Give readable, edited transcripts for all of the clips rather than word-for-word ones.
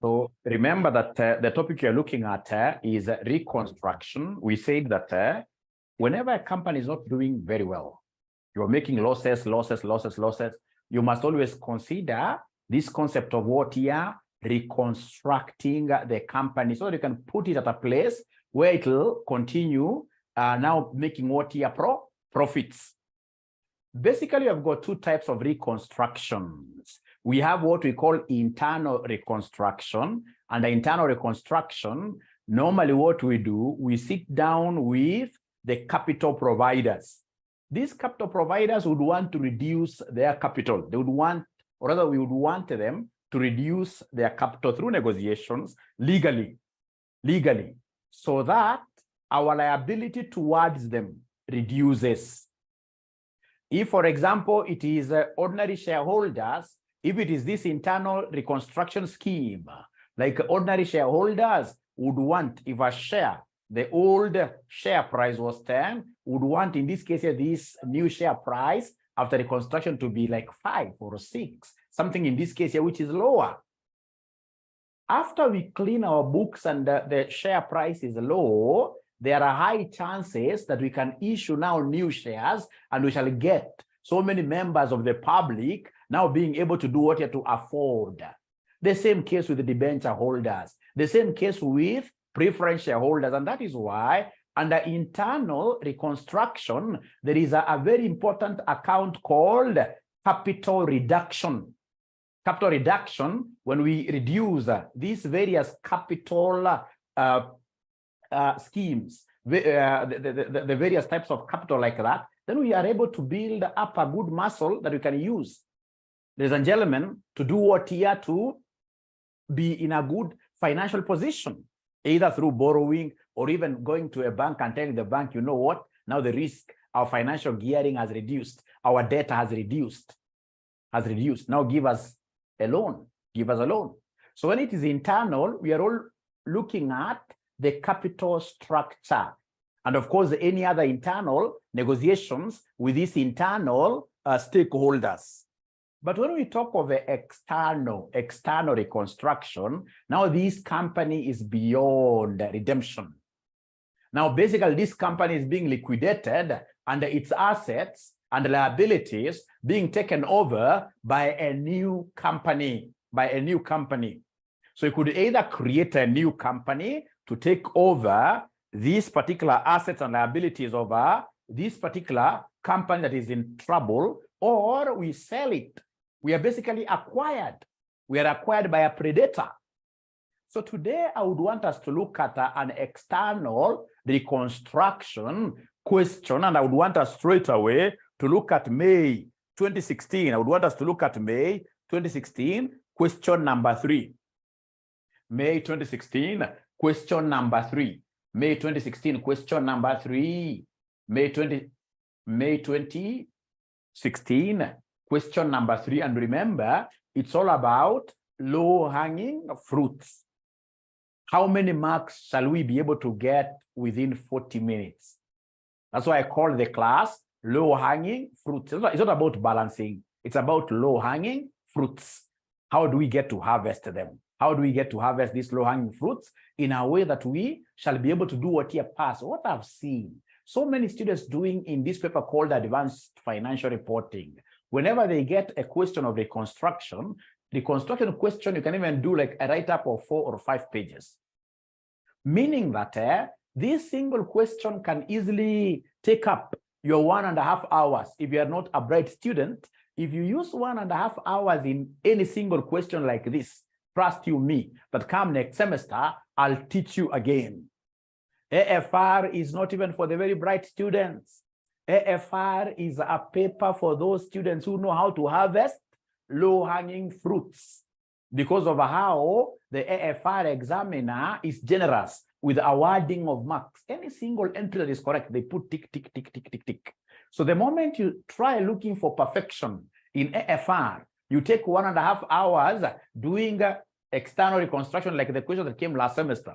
So remember that the topic you're looking at is reconstruction. We said that whenever a company is not doing very well, you're making losses, you must always consider this concept of what here, reconstructing the company, so that you can put it at a place where it will continue now making what here, profits. Basically, I've got two types of reconstructions. We have what we call internal reconstruction. And the internal reconstruction, normally what we do, we sit down with the capital providers. These capital providers would want to reduce their capital. They would want, or rather we would want them to reduce their capital through negotiations legally, so that our liability towards them reduces. If, for example, it is ordinary shareholders, if it is this internal reconstruction scheme, like ordinary shareholders would want, if a share, the old share price was 10, would want, in this case, this new share price after reconstruction to be like 5 or 6, something in this case here, which is lower. After we clean our books and the share price is low, there are high chances that we can issue now new shares, and we shall get so many members of the public now being able to do what you have to afford. The same case with the debenture holders, the same case with preference shareholders. And that is why under internal reconstruction, there is a very important account called capital reduction. Capital reduction, when we reduce these various capital schemes, the various types of capital like that, then we are able to build up a good muscle that we can use, ladies and gentlemen, to do what here, to be in a good financial position, either through borrowing or even going to a bank and telling the bank, you know what, now the risk, our financial gearing has reduced, our debt has reduced. Now give us a loan, So when it is internal, we are all looking at the capital structure. And of course, any other internal negotiations with these internal stakeholders. But when we talk of the external reconstruction, now this company is beyond redemption. Now, basically, this company is being liquidated and its assets and liabilities being taken over by a new company, So you could either create a new company to take over these particular assets and liabilities over this particular company that is in trouble, or we sell it. We are basically acquired. We are acquired by a predator. So today I would want us to look at an external reconstruction question, and I would want us straight away to look at May 2016. I would want us to look at May 2016, question number 3. May 2016, question number 3. May 2016, question number 3. May 2016, question number 3. And remember, it's all about low-hanging fruits. How many marks shall we be able to get within 40 minutes? That's why I call the class low-hanging fruits. It's not about balancing. It's about low-hanging fruits. How do we get to harvest them? How do we get to harvest these low-hanging fruits in a way that we shall be able to do what here pass? What I've seen so many students doing in this paper called Advanced Financial Reporting, whenever they get a question of reconstruction question, you can even do like a write-up of 4 or 5 pages. Meaning that this single question can easily take up your 1.5 hours. If you are not a bright student, if you use 1.5 hours in any single question like this, trust you me, that come next semester, I'll teach you again. AFR is not even for the very bright students. AFR is a paper for those students who know how to harvest low-hanging fruits, because of how the AFR examiner is generous with awarding of marks. Any single entry that is correct, they put tick, tick, tick, tick, tick, tick. So the moment you try looking for perfection in AFR, you take 1.5 hours doing external reconstruction like the question that came last semester.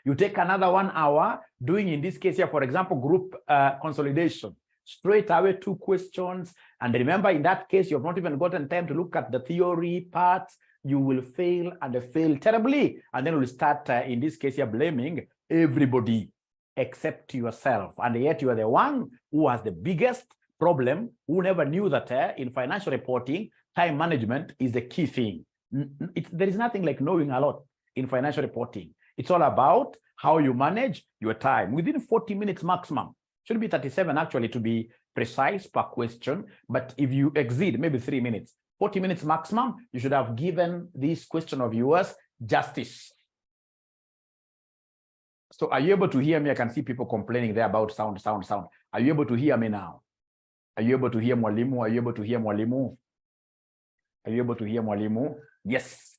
You take another 1 hour doing, in this case here, for example, group consolidation. straight away 2 questions. And remember, in that case, you have not even gotten time to look at the theory parts. You will fail and fail terribly. And then we'll start, in this case, you're blaming everybody except yourself. And yet you are the one who has the biggest problem, who never knew that in financial reporting, time management is the key thing. There is nothing like knowing a lot in financial reporting. It's all about how you manage your time within 40 minutes maximum. Should be 37 actually to be precise per question. But if you exceed maybe 3 minutes, 40 minutes maximum, you should have given this question of yours justice. So are you able to hear me? I can see people complaining there about sound. Are you able to hear me now? Are you able to hear Mwalimu? Are you able to hear Mwalimu? Are you able to hear Mwalimu? Yes.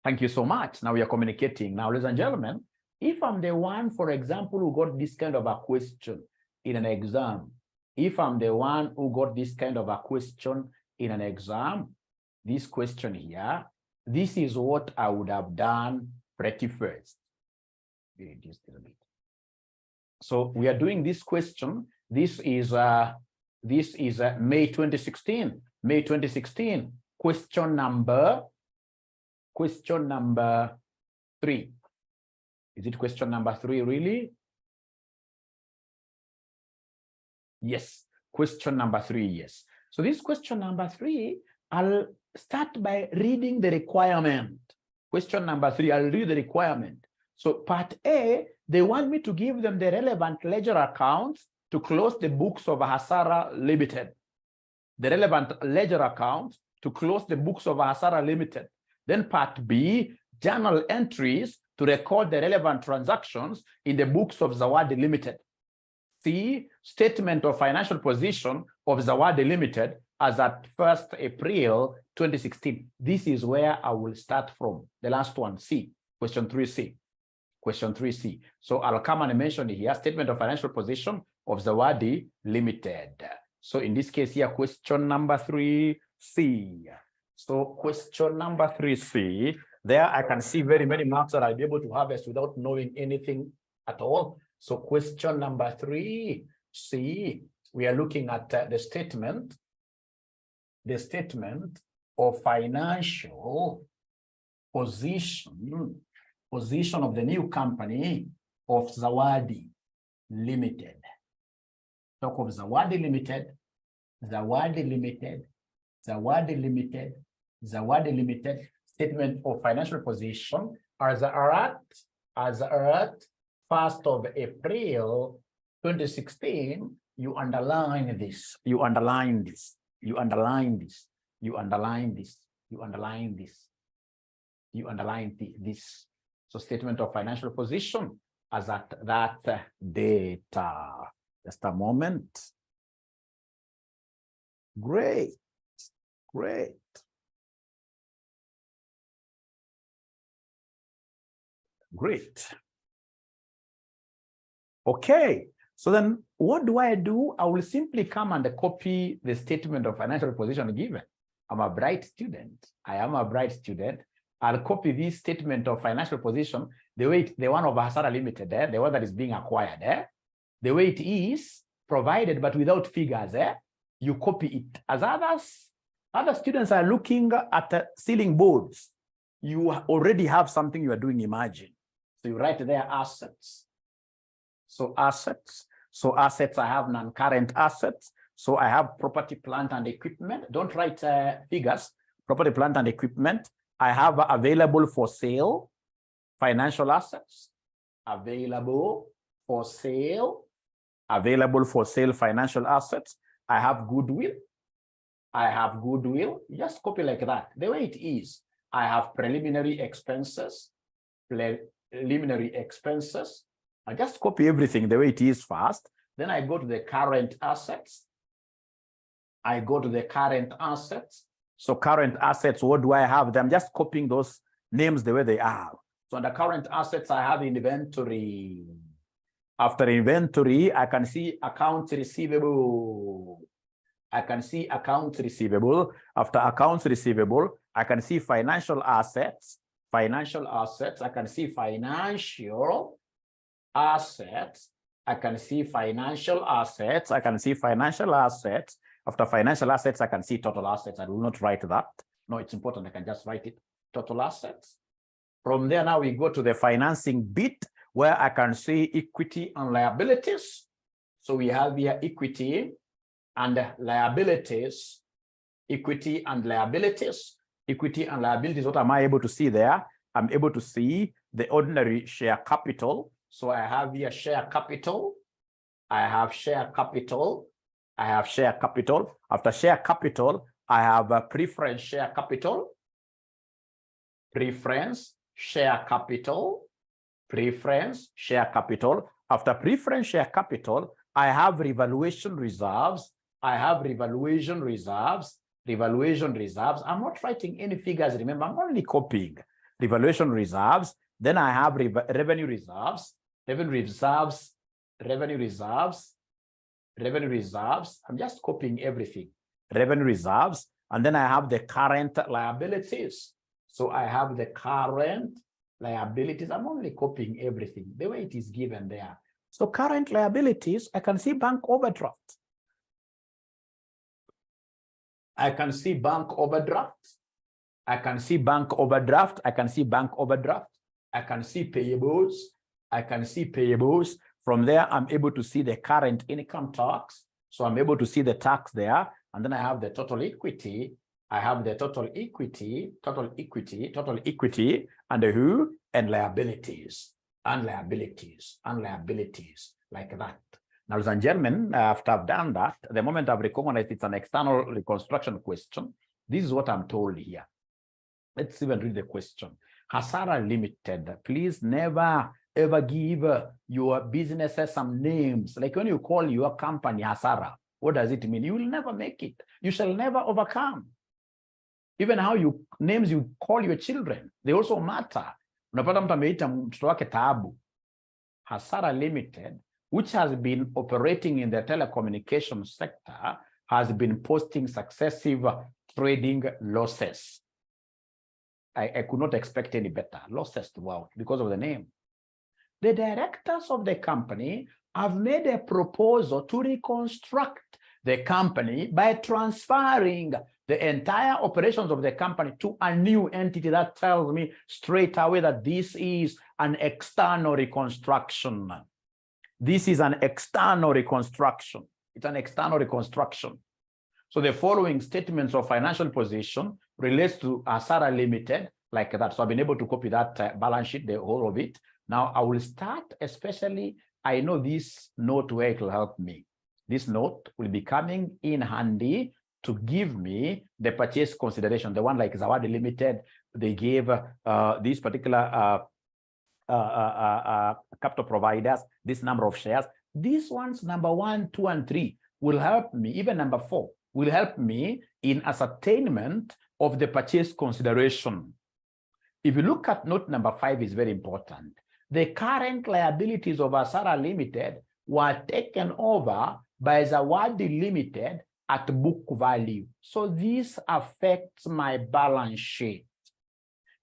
Thank you so much. Now we are communicating. Now, ladies and gentlemen, if I'm the one, for example, who got this kind of a question in an exam, if I'm the one who got this kind of a question in an exam, this question here, this is what I would have done pretty first. So we are doing this question. This is May 2016. May 2016. Question number 3. Is it question number 3 really? Yes, question number 3, yes. So this question number 3, I'll start by reading the requirement. Question number 3, I'll read the requirement. So part A, they want me to give them the relevant ledger accounts to close the books of Hasara Limited. The relevant ledger accounts to close the books of Hasara Limited. Then part B, journal entries to record the relevant transactions in the books of Zawadi Limited. C, statement of financial position of Zawadi Limited as at 1st April 2016. This is where I will start from. The last one, C, question 3C. Question 3C. So I'll come and mention here, statement of financial position of Zawadi Limited. So in this case here, question number 3C. So question number 3C, there I can see very many marks that I'll be able to harvest without knowing anything at all. So question number 3C, we are looking at the statement of financial position of the new company of Zawadi Limited. Talk of Zawadi Limited, Zawadi Limited, Zawadi Limited, Zawadi Limited, statement of financial position as at 1st of April 2016, you underline this, you underline this, you underline this, you underline this, you underline this, you underline this. So statement of financial position as at that data. Just a moment. Great, great. Great. Okay, so then what do? I will simply come and copy the statement of financial position given. I'm a bright student. I am a bright student. I'll copy this statement of financial position, the one of Hasara Limited, the one that is being acquired, the way it is provided, but without figures. You copy it. As other students are looking at ceiling boards, you already have something you are doing, imagine. So you write there assets. So assets. So assets, I have non-current assets. So I have property, plant, and equipment. Don't write figures. Property, plant, and equipment. I have available for sale financial assets. Available for sale financial assets. I have goodwill. Just copy like that. The way it is. I have preliminary expenses. I just copy everything the way it is first. Then I go to the current assets. So current assets, what do I have? I'm just copying those names the way they are. So under current assets, I have inventory. After inventory, I can see accounts receivable. After accounts receivable, I can see financial assets. I can see financial assets. I can see financial assets. I can see financial assets. After financial assets, I can see total assets. I will not write that. No, it's important. I can just write it. Total assets. From there, now we go to the financing bit where I can see equity and liabilities. So we have here equity and liabilities. Equity and liabilities. Equity and liabilities. What am I able to see there? I'm able to see the ordinary share capital. So I have here share capital. I have share capital. I have share capital. After share capital, I have a preference share capital. Preference share capital. Preference share capital. After preference share capital, I have revaluation reserves. I have revaluation reserves. Revaluation reserves. I'm not writing any figures. Remember, I'm only copying. Revaluation reserves. Then I have revenue reserves. Revenue reserves. Revenue reserves. Revenue reserves. I'm just copying everything. Revenue reserves. And then I have the current liabilities. So I have the current liabilities. I'm only copying everything the way it is given there. So current liabilities, I can see bank overdraft. I can see bank overdraft. I can see bank overdraft. I can see bank overdraft. I can see payables. I can see payables. From there, I'm able to see the current income tax. So I'm able to see the tax there. And then I have the total equity. I have the total equity, and the who? And liabilities, and liabilities, and liabilities, like that. Now, ladies and gentlemen, after I've done that, the moment I've recognized it's an external reconstruction question, this is what I'm told here. Let's even read the question. Hasara Limited, please never ever give your businesses some names. Like when you call your company Hasara, what does it mean? You will never make it. You shall never overcome. Even how you names you call your children, they also matter. Unapata mtu ameita mtoto wake Taabu. Hasara Limited, which has been operating in the telecommunication sector, has been posting successive trading losses. I could not expect any better. Losses throughout because of the name. The directors of the company have made a proposal to reconstruct the company by transferring the entire operations of the company to a new entity. That tells me straight away that this is an external reconstruction. This is an external reconstruction. It's an external reconstruction. So the following statements of financial position relates to Hasara Limited, like that. So I've been able to copy that balance sheet, the whole of it. Now I will start, especially, I know this note where it will help me. This note will be coming in handy to give me the purchase consideration, the one like Zawadi Limited, they gave these particular capital providers, this number of shares. These ones, number 1, 2, and 3, will help me, even number 4, will help me in ascertainment of the purchase consideration. If you look at note number 5, is very important. The current liabilities of Hasara Limited were taken over by Zawadi Limited at book value. So this affects my balance sheet.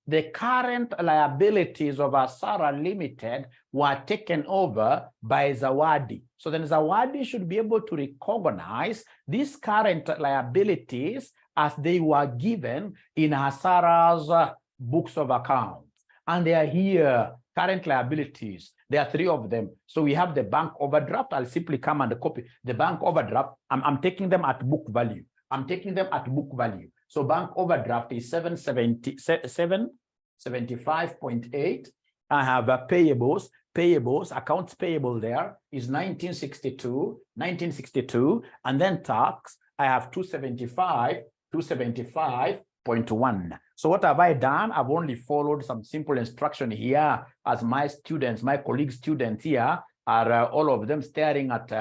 The current liabilities of Hasara Limited were taken over by Zawadi. So then Zawadi should be able to recognize these current liabilities as they were given in Hasara's books of accounts. And they are here, current liabilities. There are 3 of them. So we have the bank overdraft. I'll simply come and copy the bank overdraft. I'm taking them at book value. I'm taking them at book value. So bank overdraft is 775.8. I have payables, accounts payable there is 1962, and then tax, I have 275.1. So what have I done? I've only followed some simple instruction here as my students, my colleague students here are all of them staring at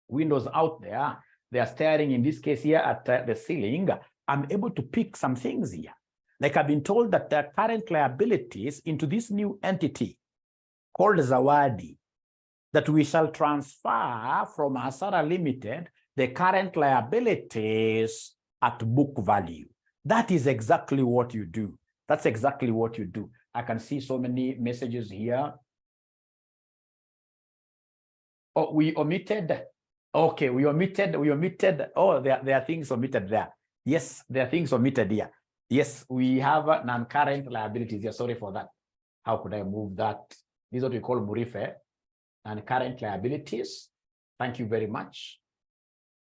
windows out there. They are staring in this case here at the ceiling. I'm able to pick some things here. Like I've been told that the current liabilities into this new entity called Zawadi, that we shall transfer from Hasara Limited the current liabilities at book value. That is exactly what you do. That's exactly what you do. I can see so many messages here. Oh, we omitted. Okay, we omitted. Oh, there are things omitted there. Yes, there are things omitted here. Yes, we have non-current liabilities here. Sorry for that. How could I move that? This is what we call Murife, non-current liabilities. Thank you very much.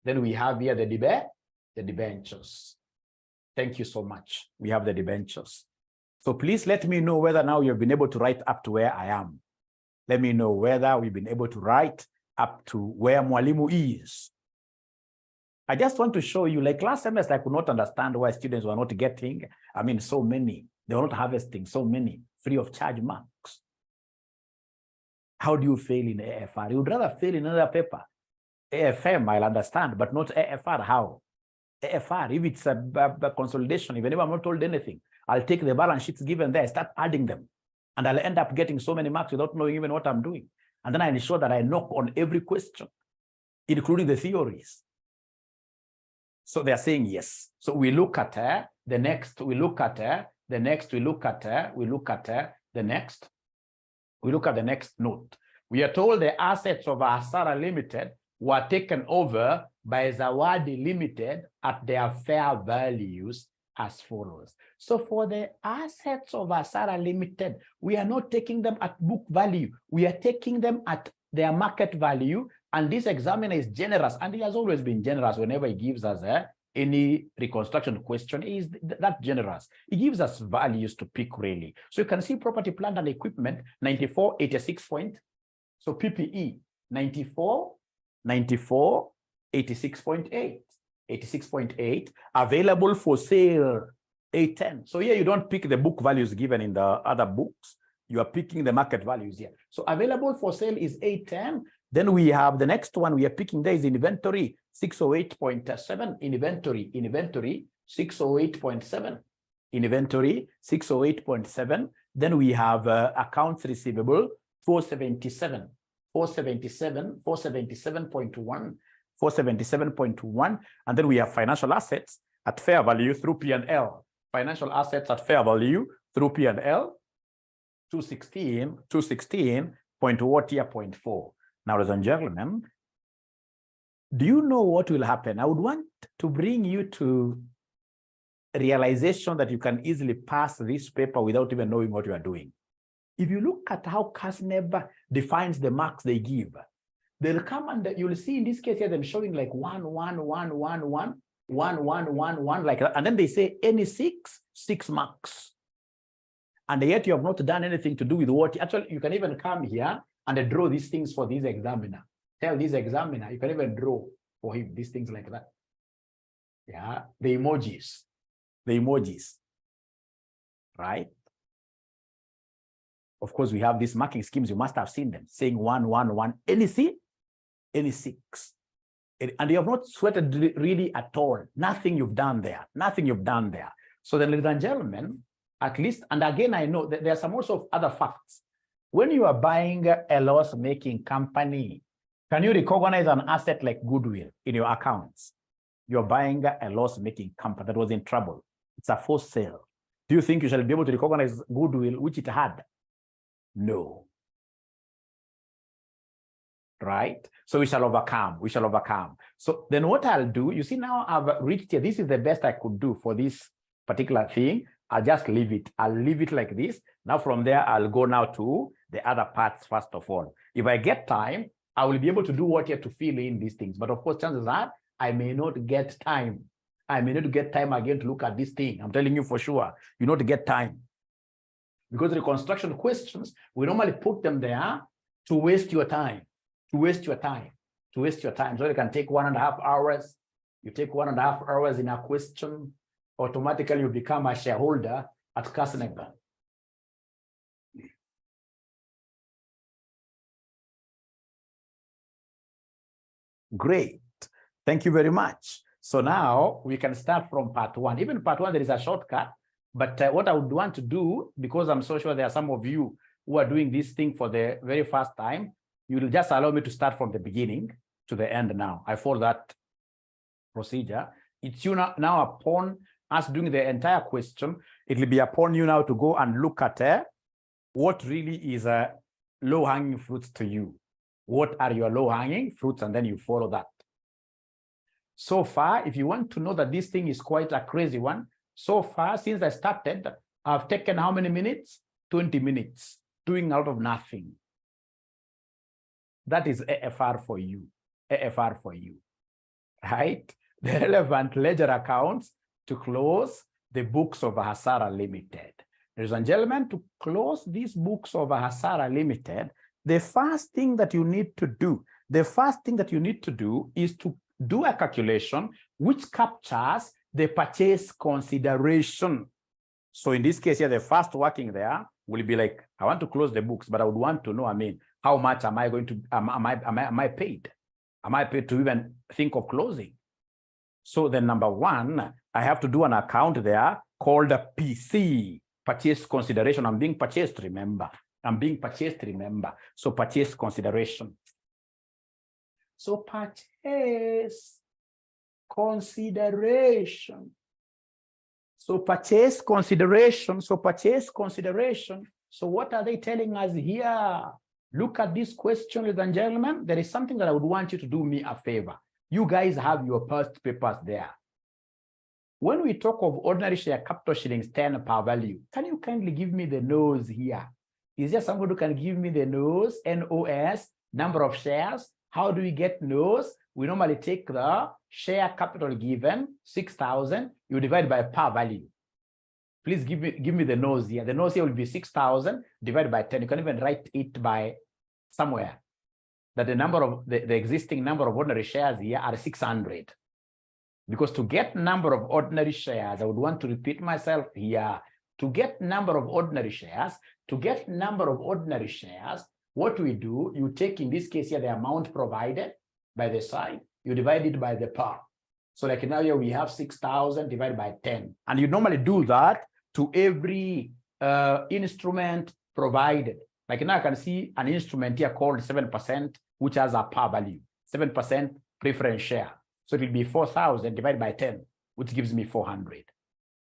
Then we have here the debentures. Thank you so much. We have the debentures. So please let me know whether now you've been able to write up to where I am. Let me know whether we've been able to write up to where Mwalimu is. I just want to show you, like last semester, I could not understand why students were not getting, so many. They were not harvesting so many free of charge marks. How do you fail in AFR? You would rather fail in another paper. AFM, I'll understand, but not AFR. How? AFR, if it's a consolidation, even if I'm not told anything, I'll take the balance sheets given there, start adding them, and I'll end up getting so many marks without knowing even what I'm doing. And then I ensure that I knock on every question, including the theories. So they're saying yes. So we look at the next, we look at the next, we look at the next. We look at the next note. We are told the assets of Asara Limited were taken over by Zawadi Limited at their fair values as follows. So for the assets of Asara Limited, we are not taking them at book value. We are taking them at their market value. And this examiner is generous, and he has always been generous whenever he gives us any reconstruction question. He is that generous. He gives us values to pick really. So you can see property, plant and equipment, 94, 86 point. So PPE, 94, 86.8. 86.8, available for sale, 810. So here you don't pick the book values given in the other books. You are picking the market values here. So available for sale is 810. Then we have the next one we are picking there is inventory, 608.7. Inventory, 608.7. Inventory, 608.7. Then we have accounts receivable, 477. 477.1. 477.1, and then we have financial assets at fair value through P&L. Financial assets at fair value through P&L, 216.4. Now, ladies and gentlemen, do you know what will happen? I would want to bring you to a realization that you can easily pass this paper without even knowing what you are doing. If you look at how CASNEB defines the marks they give, they'll come and you'll see in this case here, them showing like 1, 1, 1, 1, 1, 1, 1, 1, 1, like that. And then they say any 6 marks. And yet you have not done anything to do with what, actually, you can even come here and draw these things for this examiner. Tell this examiner, you can even draw for him these things like that. Yeah, the emojis, right? Of course, we have these marking schemes. You must have seen them saying 1, 1, 1, any 6. And you have not sweated really at all. Nothing you've done there. So then, ladies and gentlemen, at least, and again, I know that there are some also other facts. When you are buying a loss-making company, can you recognize an asset like goodwill in your accounts? You're buying a loss-making company that was in trouble. It's a forced sale. Do you think you shall be able to recognize goodwill which it had? No. Right? So we shall overcome. So then what I'll do, you see now I've reached here. This is the best I could do for this particular thing. I'll just leave it. I'll leave it like this. Now from there, I'll go now to the other parts first of all. If I get time, I will be able to do what you have to fill in these things. But of course, chances are I may not get time. I may not get time again to look at this thing. I'm telling you for sure, you not get time. Because the reconstruction questions, we normally put them there to waste your time. So you can take 1.5 hours. You take 1.5 hours in a question, automatically you become a shareholder at CASNEB. Great. Thank you very much. So now we can start from part 1. Even part 1, there is a shortcut. But what I would want to do, because I'm so sure there are some of you who are doing this thing for the very first time, you will just allow me to start from the beginning to the end now. I follow that procedure. It's you now upon us doing the entire question, it will be upon you now to go and look at what really is a low-hanging fruit to you. What are your low-hanging fruits? And then you follow that. So far, if you want to know that this thing is quite a crazy one, so far, since I started, I've taken how many minutes? 20 minutes, doing out of nothing. That is AFR for you, AFR for you, right? The relevant ledger accounts to close the books of Hasara Limited. Ladies and gentlemen, to close these books of Hasara Limited, the first thing that you need to do, is to do a calculation which captures the purchase consideration. So in this case here, the first working there will be like, I want to close the books, but I would want to know, how much am I going to, am I paid? Am I paid to even think of closing? So then number one, I have to do an account there called a PC, purchase consideration. I'm being purchased, remember. So purchase consideration. So purchase consideration. So purchase consideration. So what are they telling us here? Look at this question, ladies and gentlemen. There is something that I would want you to do me a favor. You guys have your past papers there. When we talk of ordinary share capital shillings 10 per value, can you kindly give me the nose here? Is there someone who can give me the nose, NOS, number of shares? How do we get nose? We normally take the share capital given, 6,000, you divide by per value. Please give me the nose here. The nose here will be 6,000 divided by 10. You can even write it by somewhere. That the number of the existing number of ordinary shares here are 600. Because to get number of ordinary shares, I would want to repeat myself here. To get number of ordinary shares, what we do, you take in this case here the amount provided by the side, you divide it by the par. So like now here we have 6,000 divided by 10. And you normally do that to every instrument provided. Like now I can see an instrument here called 7%, which has a par value, 7% preference share. So it will be 4,000 divided by 10, which gives me 400.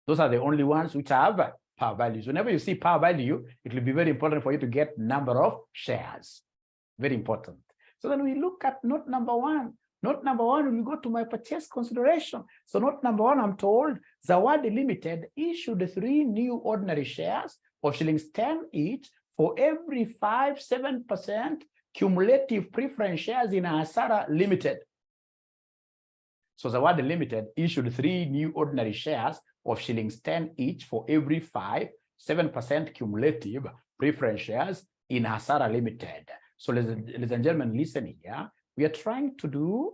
Those are the only ones which have par values. Whenever you see par value, it will be very important for you to get number of shares. Very important. So then we look at note number one. Note number one, we go to my purchase consideration. So note number one, I'm told Zawadi Limited issued 3 new ordinary shares of shillings 10 each for every 7% cumulative preference shares in Hasara Limited. So Zawadi Limited issued 3 new ordinary shares of shillings 10 each for every 7% cumulative preference shares in Hasara Limited. So ladies and gentlemen, listen here. We are trying to do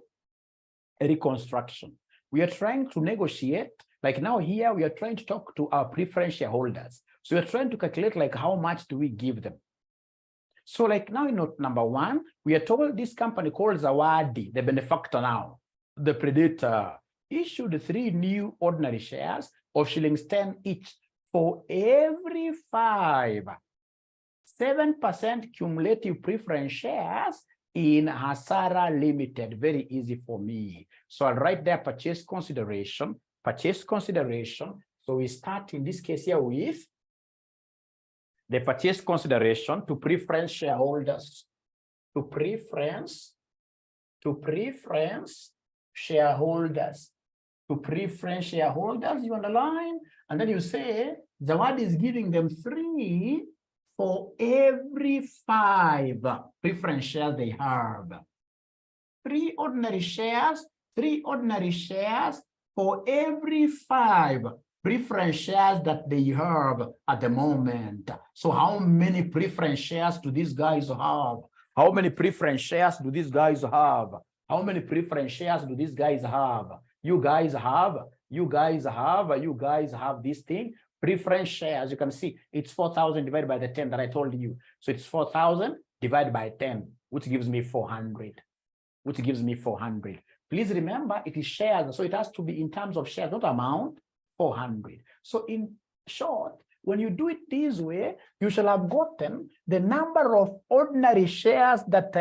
a reconstruction. We are trying to negotiate. Like now here, we are trying to talk to our preference shareholders. So we are trying to calculate like how much do we give them. So like now in note number one, we are told this company called Zawadi, the benefactor now, the predator, issued 3 new ordinary shares of shillings 10 each for every 7% cumulative preference shares in Hasara Limited. Very easy for me. So I'll write there purchase consideration. So we start in this case here with the purchase consideration to preference shareholders. To preference shareholders. You underline, and then you say Zawadi is giving them 3 for every 5 preference shares they have. 3 ordinary shares for every 5 preference shares that they have at the moment. So how many preference shares do these guys have? How many preference shares do these guys have? How many preference shares do these guys have? You guys have this thing. Preference shares, you can see it's 4,000 divided by the 10 that I told you. So it's 4,000 divided by 10, which gives me 400. Please remember it is shares, so it has to be in terms of shares, not amount. 400. So in short, when you do it this way, you shall have gotten the number of ordinary shares that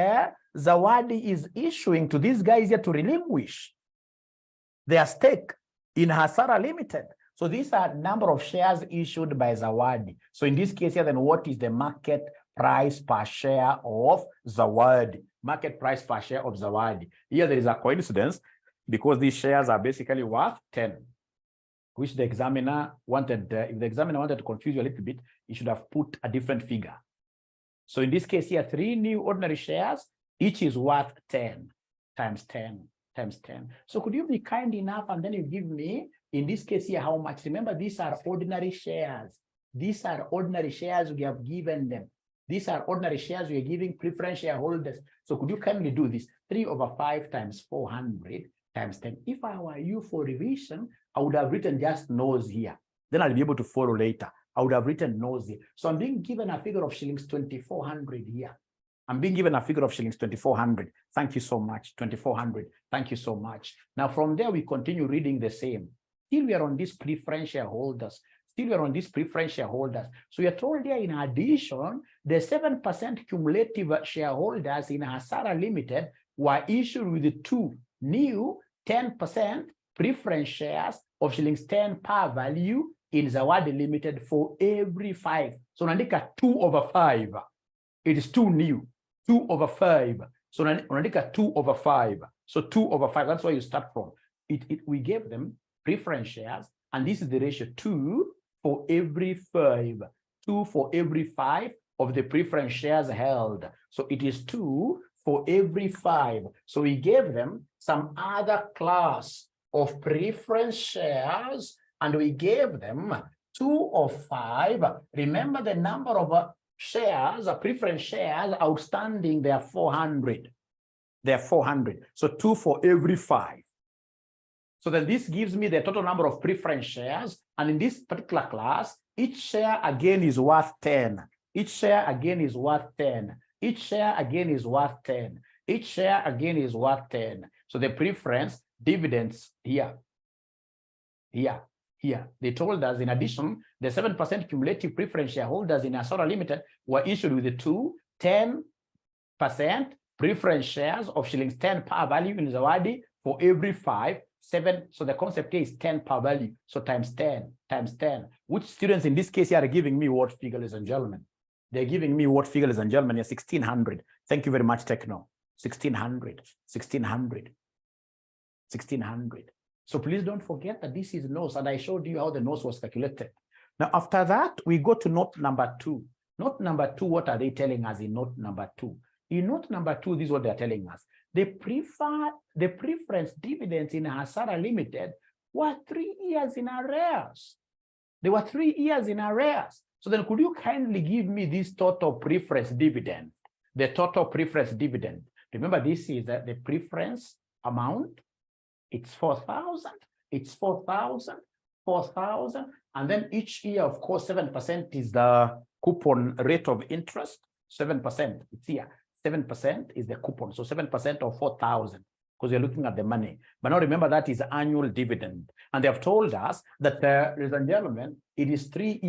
Zawadi is issuing to these guys here to relinquish their stake in Hasara Limited. So these are number of shares issued by Zawadi. So in this case here, then what is the market price per share of Zawadi? market price per share of Zawadi. Here there is a coincidence because these shares are basically worth 10, which the examiner wanted, if the examiner wanted to confuse you a little bit, he should have put a different figure. So in this case here, 3 new ordinary shares, each is worth 10 times 10 times 10. So could you be kind enough and then you give me, in this case here, how much? Remember, these are ordinary shares. These are ordinary shares we have given them. These are ordinary shares we are giving preference shareholders. So could you kindly do this? 3/5 times 400 times 10. If I were you for revision, I would have written just nose here. Then I'll be able to follow later. I would have written nose here. So I'm being given a figure of shillings 2,400 here. I'm being given a figure of shillings 2,400. Thank you so much. 2,400. Thank you so much. Now from there, we continue reading the same. Still we are on these preference shareholders. Still we are on these preference shareholders. So we are told here in addition, the 7% cumulative shareholders in Hasara Limited were issued with 2 new 10% preference shares of shillings 10 par value in Zawadi Limited for every 5. So unaandika 2/5. It is 2 new, 2/5. So unaandika 2/5. So 2/5. That's where you start from. We gave them preference shares, and this is the ratio 2 for every 5. 2 for every 5 of the preference shares held. So it is 2 for every 5. So we gave them some other class of preference shares, and we gave them 2 of 5. Remember the number of shares, preference shares outstanding, they are 400. They are 400. So 2 for every 5. So then this gives me the total number of preference shares. And in this particular class, each share again is worth 10. Each share again is worth 10. Each share again is worth 10. Each share again is worth 10. So the preference dividends here. They told us, in addition, the 7% cumulative preference shareholders in Hasara Limited were issued with the 2 10% preference shares of shillings 10 par value in Zawadi for every 5. 7. So the concept here is 10 per value. So times 10 times 10. Which students in this case here are giving me what figure, ladies and gentlemen? They're giving me what figure, ladies and gentlemen? 1600. Thank you very much, Techno. 1600. 1600. 1600. So please don't forget that this is nose, and I showed you how the nose was calculated. Now, after that, we go to note number 2. Note number 2, what are they telling us in note number 2? In note number 2, this is what they're telling us. The preference dividends in Hasara Limited were 3 years in arrears. They were 3 years in arrears. So then could you kindly give me this total preference dividend? The total preference dividend. Remember, this is the preference amount. It's 4,000. It's 4,000, 4,000. And then each year, of course, 7% is the coupon rate of interest. 7%. It's here. 7% is the coupon. So 7% of 4,000, because you're looking at the money. But now remember, that is annual dividend. And they have told us that, ladies and gentlemen, it is 3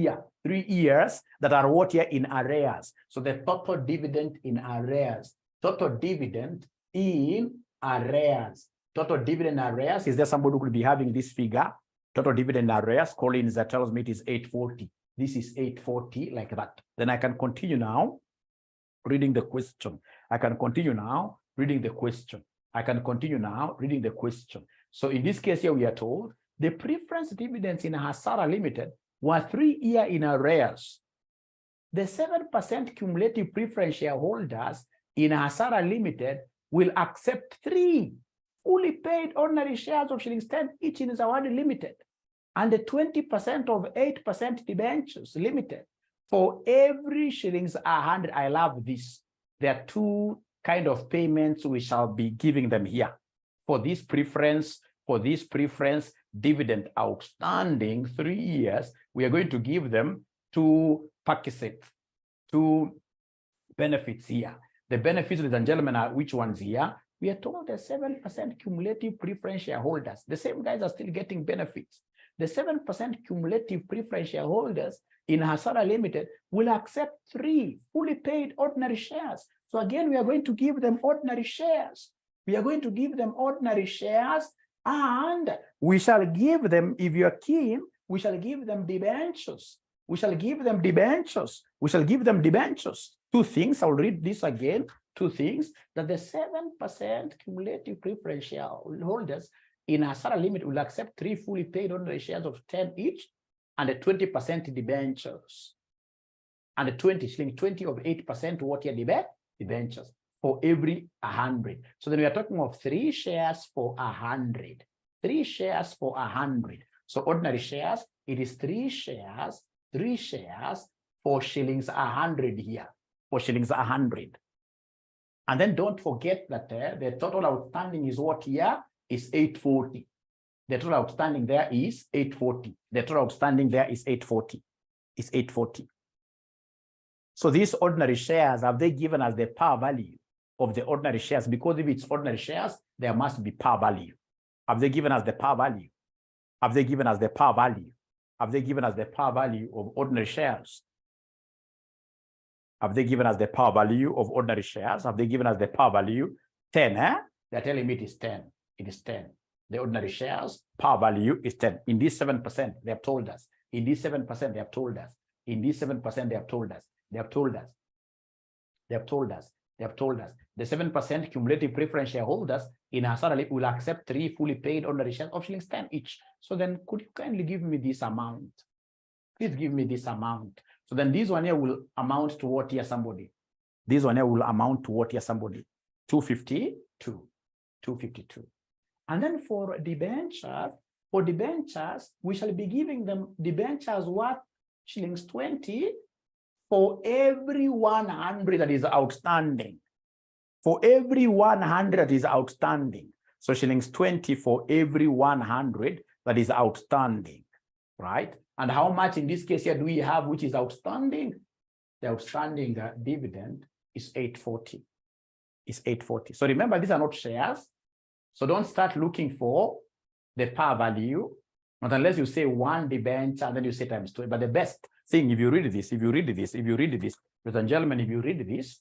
years that are what here in arrears. So the total dividend in arrears. Total dividend in arrears. Total dividend arrears. Is there somebody who could be having this figure? Total dividend arrears. Collins that tells me it is 840. This is 840, like that. Then I can continue now reading the question. I can continue now reading the question. I can continue now reading the question. So in this case here, we are told the preference dividends in Hasara Limited were 3 years in arrears. The 7% cumulative preference shareholders in Hasara Limited will accept 3 fully paid ordinary shares of shillings 10 each in Zawadi Limited, and the 20% of 8% debentures limited for every shillings 100. I love this. There are 2 kind of payments we shall be giving them here. For this preference dividend outstanding 3 years, we are going to give them 2 packages, 2 benefits here. The benefits, ladies and gentlemen, are which ones here? We are told the 7% cumulative preference shareholders, the same guys are still getting benefits. The 7% cumulative preference shareholders in Hasara Limited will accept 3 fully paid ordinary shares. So again, we are going to give them ordinary shares. We are going to give them ordinary shares, and we shall give them, if you are keen, we shall give them debentures. We shall give them debentures. We shall give them debentures. Two things. I'll read this again. Two things, that the 7% cumulative preferential holders in a salary limit will accept 3 fully paid ordinary shares of 10 each and a 20% debentures. And the 20 of 8% what year debentures for every 100. So then we are talking of 3 shares for 100. 3 shares for 100. So ordinary shares, it is 3 shares for shillings 100 here. For shillings 100. And then don't forget that the total outstanding is what here is 840. The total outstanding there is 840. The total outstanding there is 840. Is 840. So these ordinary shares, have they given us the par value of the ordinary shares? Because if it's ordinary shares, there must be par value. Have they given us the par value? Have they given us the par value? Have they given us the par value of ordinary shares? Have they given us the par value of ordinary shares? Have they given us the par value? 10, They're telling me it is 10. It is 10. The ordinary shares, par value is 10. In this 7%, they have told us. In this 7%, they have told us. In this 7%, they have told us. They have told us. They have told us. They have told us. The 7% cumulative preference shareholders in Hasarali will accept 3 fully paid ordinary shares of shillings 10 each. So then could you kindly give me this amount? Please give me this amount. So then this one here will amount to what here, somebody? This one here will amount to what here, somebody? 252. 252. And then for debentures, we shall be giving them debentures what? Shillings 20 for every 100 that is outstanding. For every 100 that is outstanding. So shillings 20 for every 100 that is outstanding, right? And how much in this case here do we have which is outstanding? The outstanding dividend is 840. Is 840. So remember, these are not shares. So don't start looking for the par value, not unless you say one debenture and then you say times 2. But the best thing, if you read this, ladies and gentlemen, if you read this,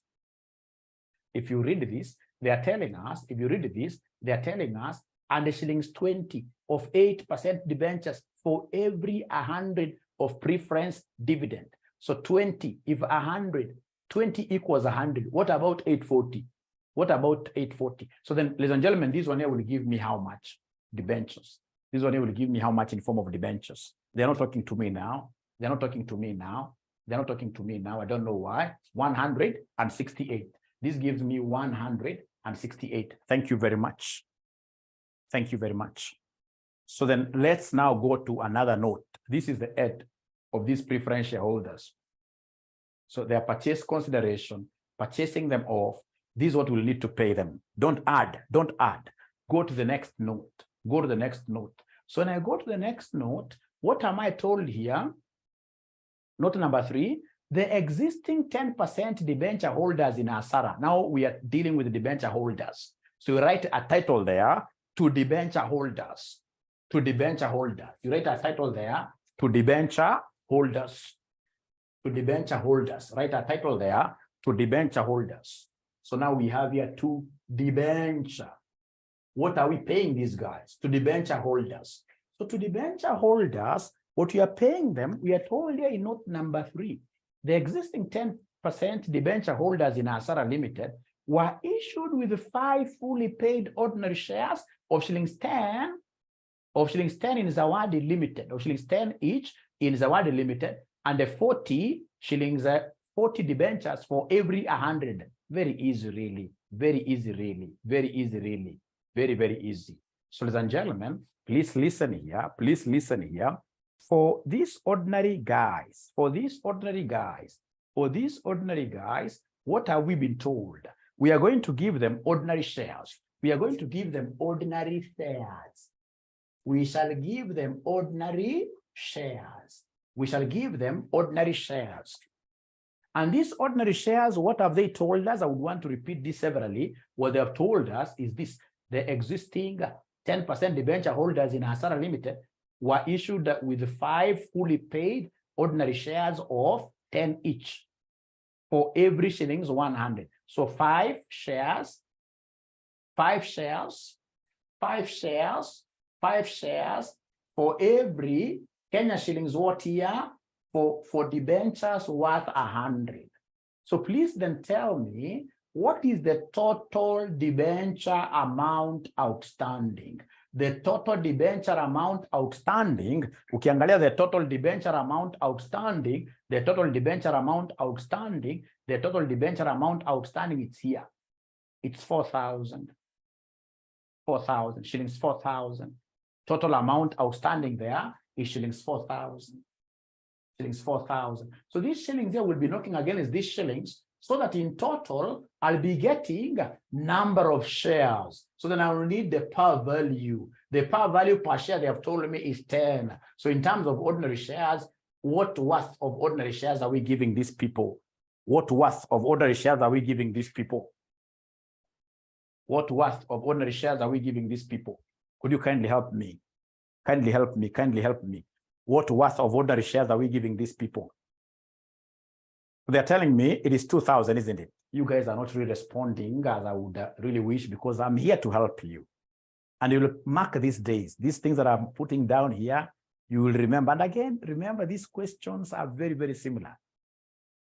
they are telling us, if you read this, they are telling us, and the shillings 20 of 8% debentures for every 100 of preference dividend. So 20, if 100, 20 equals 100. What about 840? What about 840? So then, ladies and gentlemen, this one here will give me how much? Debentures. This one here will give me how much in form of debentures. They're not talking to me now. They're not talking to me now. They're not talking to me now. I don't know why. 168. This gives me 168. Thank you very much. Thank you very much. So then let's now go to another note. This is the head of these preference shareholders. So their purchase consideration, purchasing them off, this is what we'll need to pay them. Don't add. Go to the next note. Go to the next note. So when I go to the next note, what am I told here? Note number 3, the existing 10% debenture holders in Asara. Now we are dealing with the debenture holders. So you write a title there, to debenture holders. To debenture holders. You write a title there, to debenture holders. To debenture holders. Write a title there, to debenture holders. So now we have here 2 debenture. What are we paying these guys? To debenture holders. So to debenture holders, what we are paying them, we are told here in note number 3, the existing 10% debenture holders in Asara Limited were issued with 5 fully paid ordinary shares of shillings 10 in Zawadi Limited, of shillings 10 each in Zawadi Limited, and the 40 shillings, 40 debentures for every 100. Very easy, really. Very easy, really. Very easy, really. Very, very easy. So, ladies and gentlemen, please listen here. Please listen here. For these ordinary guys, what have we been told? We are going to give them ordinary shares. We are going to give them ordinary shares. We shall give them ordinary shares. We shall give them ordinary shares. And these ordinary shares, what have they told us? I would want to repeat this severally. What they have told us is this: the existing 10% debenture holders in Asara Limited were issued with 5 fully paid ordinary shares of 10 each for every shillings 100. So 5 shares for every Kenya shillings what here? for debentures worth 100. So please then tell me, what is the total debenture amount outstanding? The total debenture amount outstanding, ukiangalia the total debenture amount outstanding, the total debenture amount outstanding, the total debenture amount outstanding, it's here. It's 4,000. 4,000, shillings 4,000. Total amount outstanding there is shillings 4,000. Shillings 4,000. So these shillings here will be knocking against these shillings, so that in total, I'll be getting number of shares. So then I will need the par value. The par value per share they have told me is 10. So in terms of ordinary shares, what worth of ordinary shares are we giving these people? What worth of ordinary shares are we giving these people? What worth of ordinary shares are we giving these people? Could you kindly help me? Kindly help me, kindly help me. What worth of ordinary shares are we giving these people? They're telling me it is 2,000, isn't it? You guys are not really responding as I would really wish, because I'm here to help you. And you will mark these days, these things that I'm putting down here, you will remember. And again, remember, these questions are very, very similar.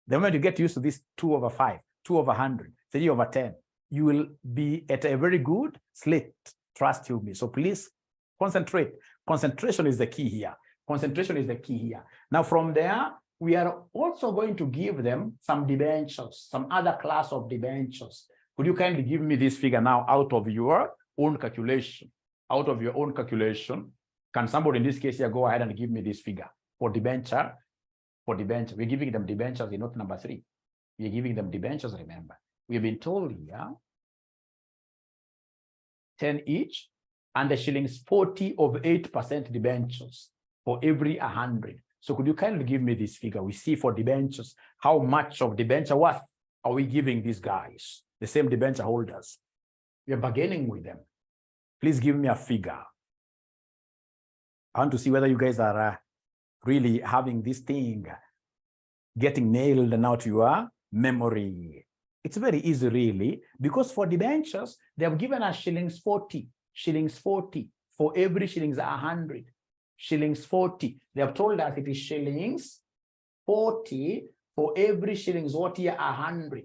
The moment you get used to this 2 over 5, 2 over 100, 3 over 10, you will be at a very good slate, trust you me. So please concentrate. Concentration is the key here. Concentration is the key here. Now from there, we are also going to give them some debentures, some other class of debentures. Could you kindly give me this figure now out of your own calculation? Out of your own calculation, can somebody in this case here go ahead and give me this figure for debenture? For debenture, we're giving them debentures in note number 3. We're giving them debentures, remember. We've been told here 10 each, and the shillings 40 of 8% debentures for every 100. So could you kindly give me this figure? We see for debentures, how much of debenture worth are we giving these guys, the same debenture holders? We are bargaining with them. Please give me a figure. I want to see whether you guys are really having this thing getting nailed now to your memory. It's very easy, really, because for debentures, they have given us shillings 40 for every shillings 100. Shillings 40. They have told us it is shillings 40 for every shillings what here 100.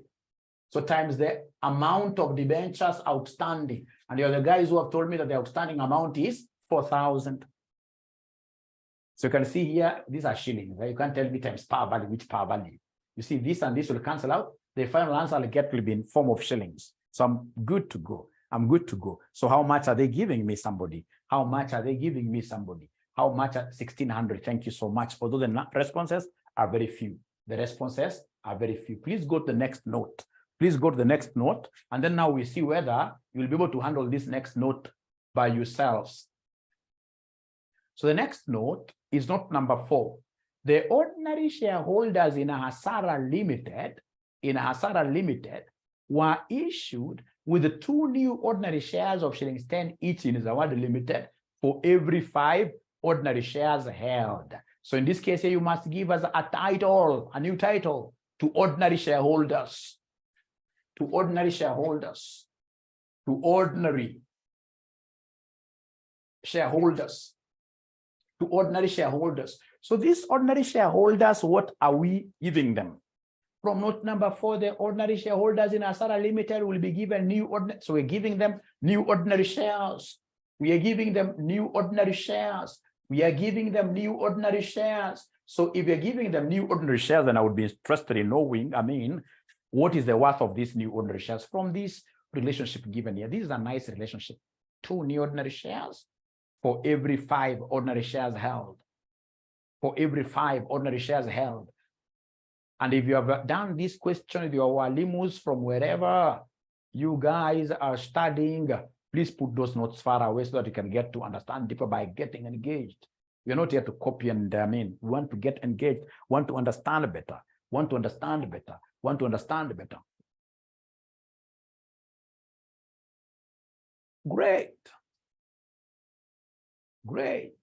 So times the amount of debentures outstanding. And the other guys who have told me that the outstanding amount is 4,000. So you can see here, these are shillings. Right? You can't tell me times par value, which par value. You see this and this will cancel out. The final answer I'll get will be in form of shillings. So I'm good to go. I'm good to go. So how much are they giving me, somebody? How much are they giving me, somebody? How much? 1,600. Thank you so much. Although the responses are very few. The responses are very few. Please go to the next note. Please go to the next note. And then now we see whether you'll be able to handle this next note by yourselves. So the next note is note number 4. The ordinary shareholders in Hasara Limited were issued with the 2 new ordinary shares of shillings 10 each in Zawadi Limited for every 5 ordinary shares held. So in this case here, you must give us a title, a new title to ordinary shareholders. To ordinary shareholders. To ordinary shareholders. To ordinary shareholders. So these ordinary shareholders, what are we giving them? From note number 4, the ordinary shareholders in Asara Limited will be given new ordinary. So we're giving them new ordinary shares. We are giving them new ordinary shares. We are giving them new ordinary shares. So if you're giving them new ordinary shares, then I would be interested in knowing, what is the worth of these new ordinary shares from this relationship given here? This is a nice relationship. 2 new ordinary shares for every 5 ordinary shares held. For every 5 ordinary shares held. And if you have done this question with your walimus from wherever you guys are studying, please put those notes far away so that you can get to understand deeper by getting engaged. We're not here to copy and we want to get engaged, want to understand better, want to understand better, want to understand better. Great. Great.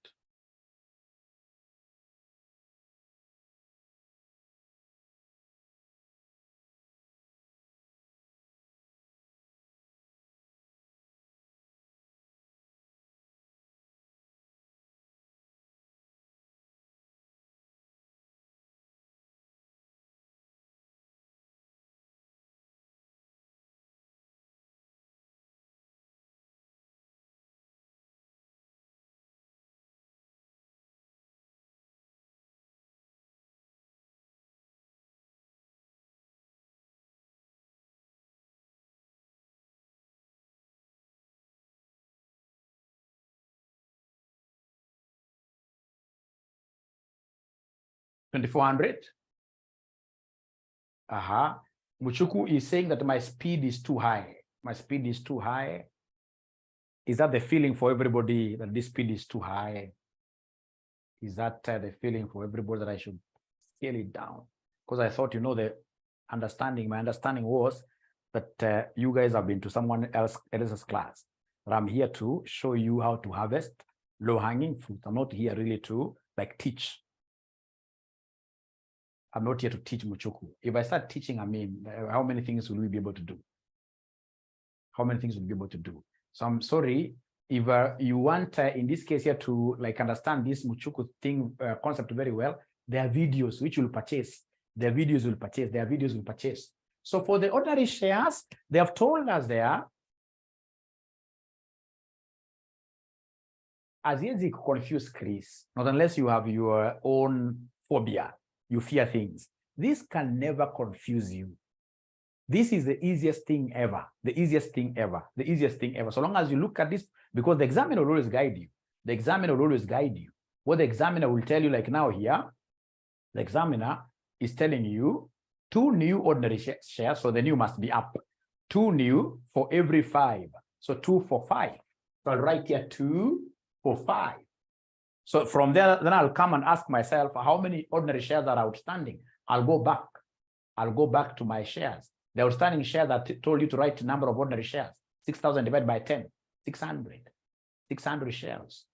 2400. Muchuku is saying that my speed is too high. My speed is too high. Is that the feeling for everybody that this speed is too high? Is that the feeling for everybody that I should scale it down? Because I thought, my understanding was that you guys have been to someone else's class. But I'm here to show you how to harvest low-hanging fruit. I'm not here really to teach. I'm not here to teach Muchuku. If I start teaching, how many things will we be able to do? How many things will we be able to do? So I'm sorry, if you want, in this case here, to understand this Muchuku thing concept very well, there are videos which you'll purchase. There are videos you'll purchase. There are videos you'll purchase. So for the ordinary shares, they have told us there, as easy to confuse Chris, not unless you have your own phobia, you fear things. This can never confuse you. This is the easiest thing ever, the easiest thing ever, the easiest thing ever. So long as you look at this, because the examiner will always guide you. The examiner will always guide you. What the examiner will tell you, like now here, the examiner is telling you 2 new ordinary shares, so the new must be up. 2 new for every 5. So 2 for 5. So I'll write here 2 for 5. So from there, then I'll come and ask myself, how many ordinary shares are outstanding? I'll go back. I'll go back to my shares. The outstanding share that told you to write the number of ordinary shares, 6,000 divided by 10, 600 shares.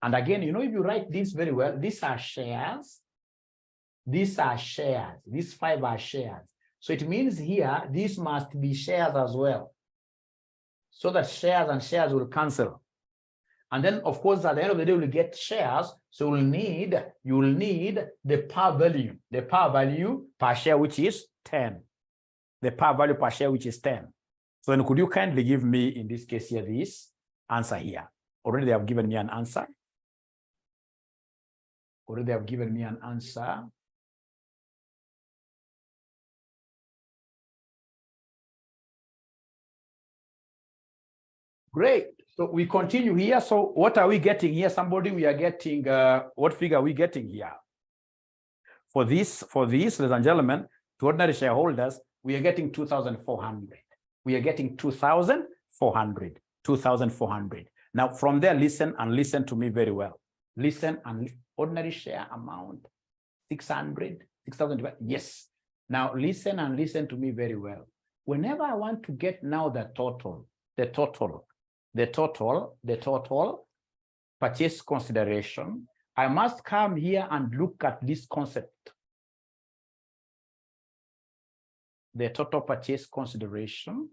And again, if you write this very well, these are shares. These are shares. These 5 are shares. So it means here, these must be shares as well. So that shares and shares will cancel. And then, of course, at the end of the day, we'll get shares. So you'll need the par value. The par value per share, which is 10. The par value per share, which is 10. So then could you kindly give me, in this case here, this answer here? Already they have given me an answer. Already they have given me an answer. Great. So we continue here. So what are we getting here? We are getting, what figure are we getting here? For this, ladies and gentlemen, to ordinary shareholders, we are getting 2,400. We are getting 2,400. 2,400. Now, from there, listen to me very well. Listen and ordinary share amount, 600, 6,000. Yes. Now, listen to me very well. Whenever I want to get now the total purchase consideration, I must come here and look at this concept. The total purchase consideration,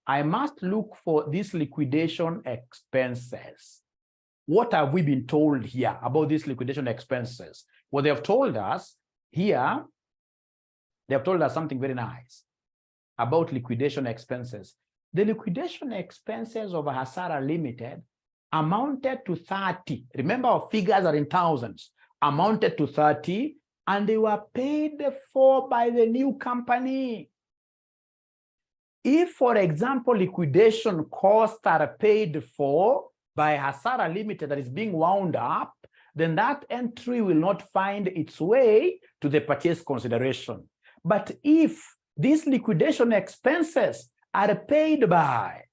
I must look for these liquidation expenses. What have we been told here about these liquidation expenses? Well, they have told us here, they have told us something very nice about liquidation expenses. The liquidation expenses of Hasara Limited amounted to 30. Remember, our figures are in thousands, amounted to 30. And they were paid for by the new company. If, for example, liquidation costs are paid for by Hasara Limited that is being wound up, then that entry will not find its way to the purchase consideration. But if these liquidation expenses are paid by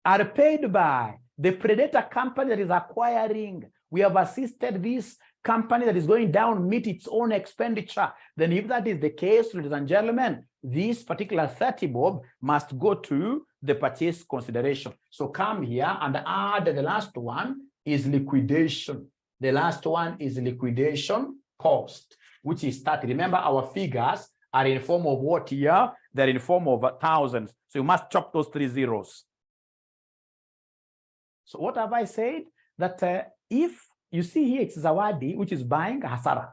the predator company that is acquiring, we have assisted this company that is going down meet its own expenditure, then if that is the case, ladies and gentlemen, this particular 30 bob must go to the purchase consideration. So come here and add the last one is liquidation. The last one is liquidation cost, which is 30. Remember, our figures are in form of what here? They're in form of thousands. So you must chop those 3 zeros. So what have I said? That if you see here, it's Zawadi, which is buying Hasara.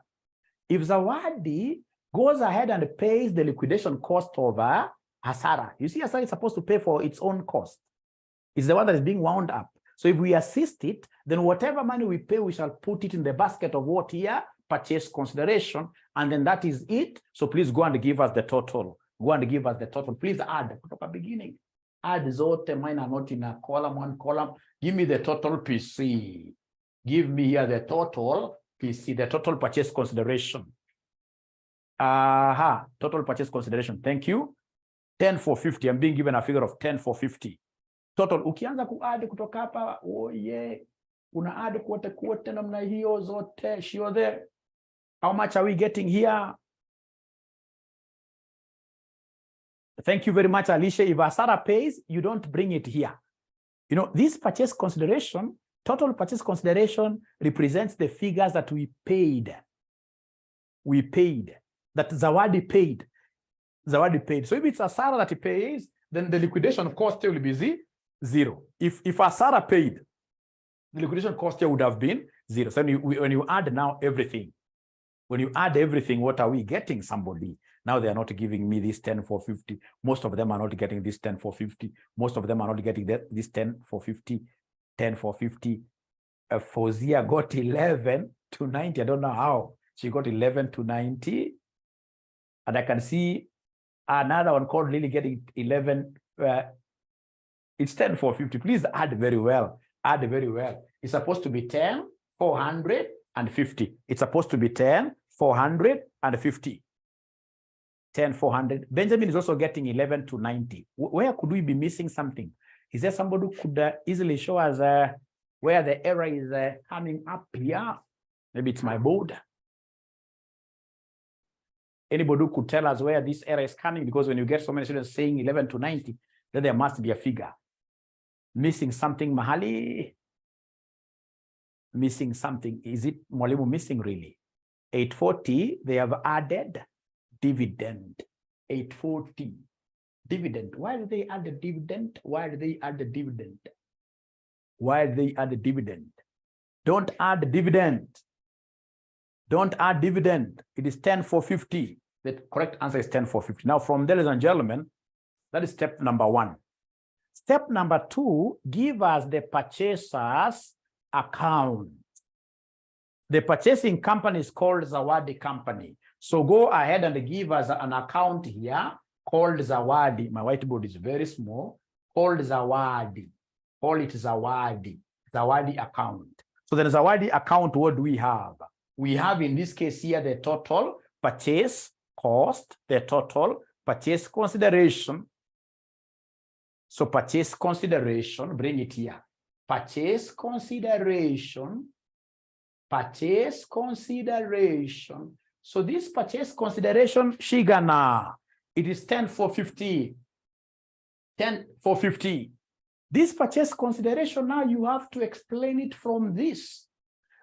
If Zawadi goes ahead and pays the liquidation cost of Hasara, you see Hasara is supposed to pay for its own cost. It's the one that is being wound up. So if we assist it, then whatever money we pay, we shall put it in the basket of what here? Purchase consideration. And then that is it. So please go and give us the total. Go and give us the total. Please add at beginning. Add zote, mine are not in a column, one column. Give me the total PC. Give me here the total PC, the total purchase consideration. Total purchase consideration. Thank you. 10,450. I'm being given a figure of 10,450. Total. Ukianza kuadd kutoka hapa, oh yeah. Una add kote namna hiyo zote. Sure there. How much are we getting here? Thank you very much, Alicia. If Asara pays, you don't bring it here. You know, this purchase consideration, total purchase consideration represents the figures that we paid. We paid. That Zawadi paid. Zawadi paid. So if it's Asara that he pays, then the liquidation cost will be zero. If Asara paid, the liquidation cost here would have been zero. So when you add now everything, when you add everything, what are we getting? Somebody. Now they are not giving me this 10,450. Most of them are not getting this 10,450. Most of them are not getting this 10,450. 10,450. Fozia got 11 to 90. I don't know how. She got 11 to 90. And I can see another one called Lily getting 11. It's 10,450. Please add very well. Add very well. It's supposed to be 10,450. It's supposed to be 10,450. 10,400. Benjamin is also getting 11 to 90. Where could we be missing something? Is there somebody who could easily show us where the error is coming up here? Maybe it's my board. Anybody who could tell us where this error is coming? Because when you get so many students saying 11 to 90, then there must be a figure. Missing something, Mahali? Missing something. Is it Mwalimu missing really? 840, they have added dividend. 840. Dividend. Why did they add the dividend? Why did they add the dividend? Why did they add the dividend? Don't add the dividend. Don't add dividend. It is 10,450. The correct answer is 10,450. Now, from there, ladies and gentlemen, that is step number 1. Step number 2, give us the purchaser's account. The purchasing company is called Zawadi Company. So go ahead and give us an account here called Zawadi. My whiteboard is very small. Called Zawadi. Call it Zawadi. Zawadi account. So then Zawadi account, what do we have? We have in this case here the total purchase cost, the total purchase consideration. So purchase consideration, bring it here. Purchase consideration. Purchase consideration. So this purchase consideration, Shigana, it is 10,450. 10,450. This purchase consideration, now you have to explain it from this.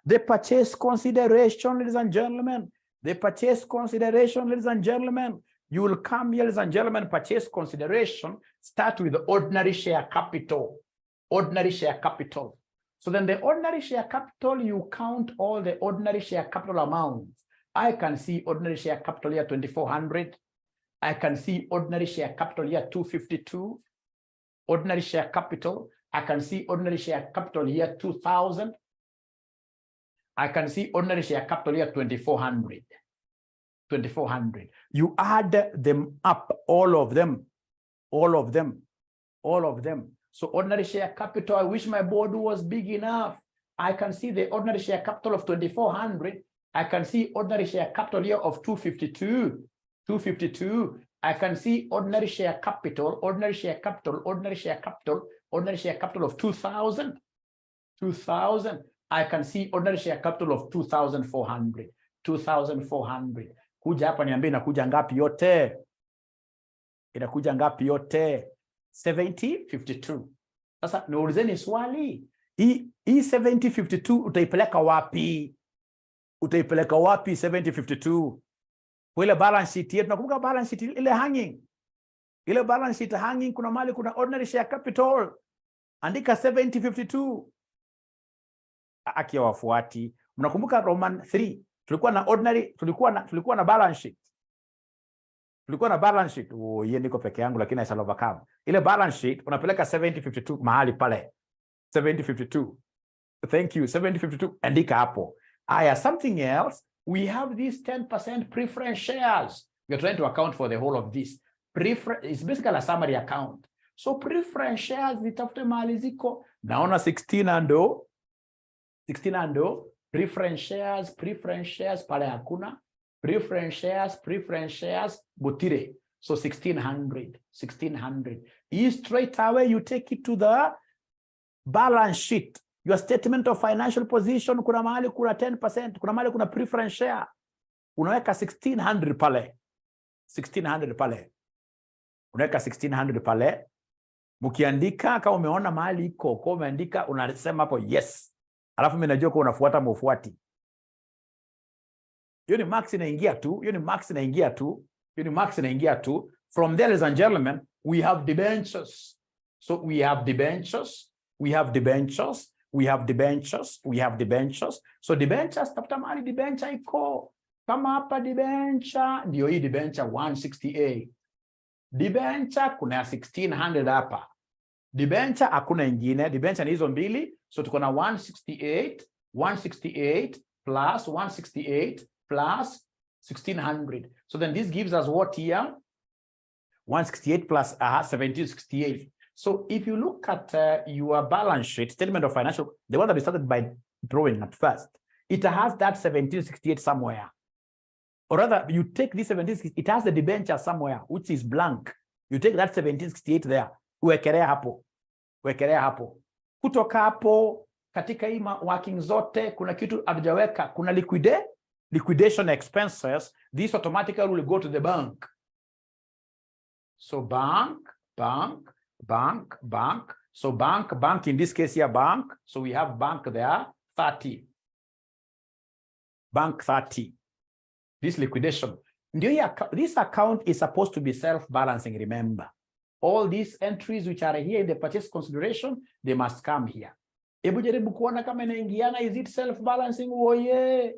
The purchase consideration, ladies and gentlemen. The purchase consideration, ladies and gentlemen. You will come here, ladies and gentlemen, purchase consideration, start with the ordinary share capital. Ordinary share capital. So then the ordinary share capital, you count all the ordinary share capital amounts. I can see ordinary share capital here 2,400. I can see ordinary share capital here 252. Ordinary share capital. I can see ordinary share capital here 2,000. I can see ordinary share capital here 2,400. 2,400. You add them up, all of them. All of them. All of them. So ordinary share capital, I wish my board was big enough. I can see the ordinary share capital of 2,400. I can see ordinary share capital here of 252. 252. I can see ordinary share capital, ordinary share capital, ordinary share capital, ordinary share capital of 2,000. 2,000. I can see ordinary share capital of 2,400. 2,400. Kuja hapa niambie inakuja ngapi yote? Inakuja ngapi yote? 7052. Sasa niulizeni swali. Hii 7052 utaipeleka wapi? Utaipeleka wapi 7052? Kwa ile balance sheet yetu, nakumbuka balance sheet ile hanging. Ile balance sheet hanging kuna mali kuna ordinary share capital. Andika 7052. Aki wafuati. Mnakumbuka Roman 3. Tulikuwa na ordinary, tulikuwa na balance sheet. Tulikuwa na balance sheet. Oh, yeye niko peke yangu lakini I shall overcome. Ile balance sheet unapeleka 7052 mahali pale. 7052. Thank you. 7052 andika hapo. Aya, something else. We have these 10% preference shares. We are trying to account for the whole of this. It's basically a summary account. So preference shares nitafute mahali ziko. Naona 16 ando. 1600. Preference shares pale hakuna. Preference shares butire. So 1600. Straight away you take it to the balance sheet. Your statement of financial position, kuna mahali kuna 10%, kuna mahali kuna preference share. Unaweka 1600 pale. 1600 pale. Unaweka 1600 pale. Mukiandika kama umeona mahali iko, kwa umeandika unasema hapo yes. Alafu mimi najua kwa unafuata mfuati. Hiyo ni max inaingia tu, hiyo ni max inaingia tu, hiyo ni max inaingia tu. From there, ladies and gentlemen, we have debentures. So we have debentures, we have debentures, we have debentures, we have debentures. So debentures, tafuta mahali debenture iko. Kama hapa debenture, ndio hii debenture 168. Debenture kuna 1600 hapa. Debenture hakuna ingine, debenture ni hizo mbili. So tuko na 168 plus 168 plus 1600. So then this gives us what here? 168 plus 1768. So if you look at your balance sheet, statement of financial, the one that we started by drawing at first, it has that 1768 somewhere. Or rather, you take this 1768, it has the debenture somewhere, which is blank. You take that 1768 there. Uwekelea hapo. Uwekelea hapo. Kutoka hapo, katika hii working zote, kuna kitu hatujaweka, kuna liquidation expenses. This automatically will go to the bank. So bank. So bank in this case here, bank. So we have bank there, 30. Bank 30. This liquidation. This account is supposed to be self-balancing, remember. All these entries which are here in the purchase consideration, they must come here. Ebu jaribu kuona kama inaingiana, is it self-balancing? Oh yeah.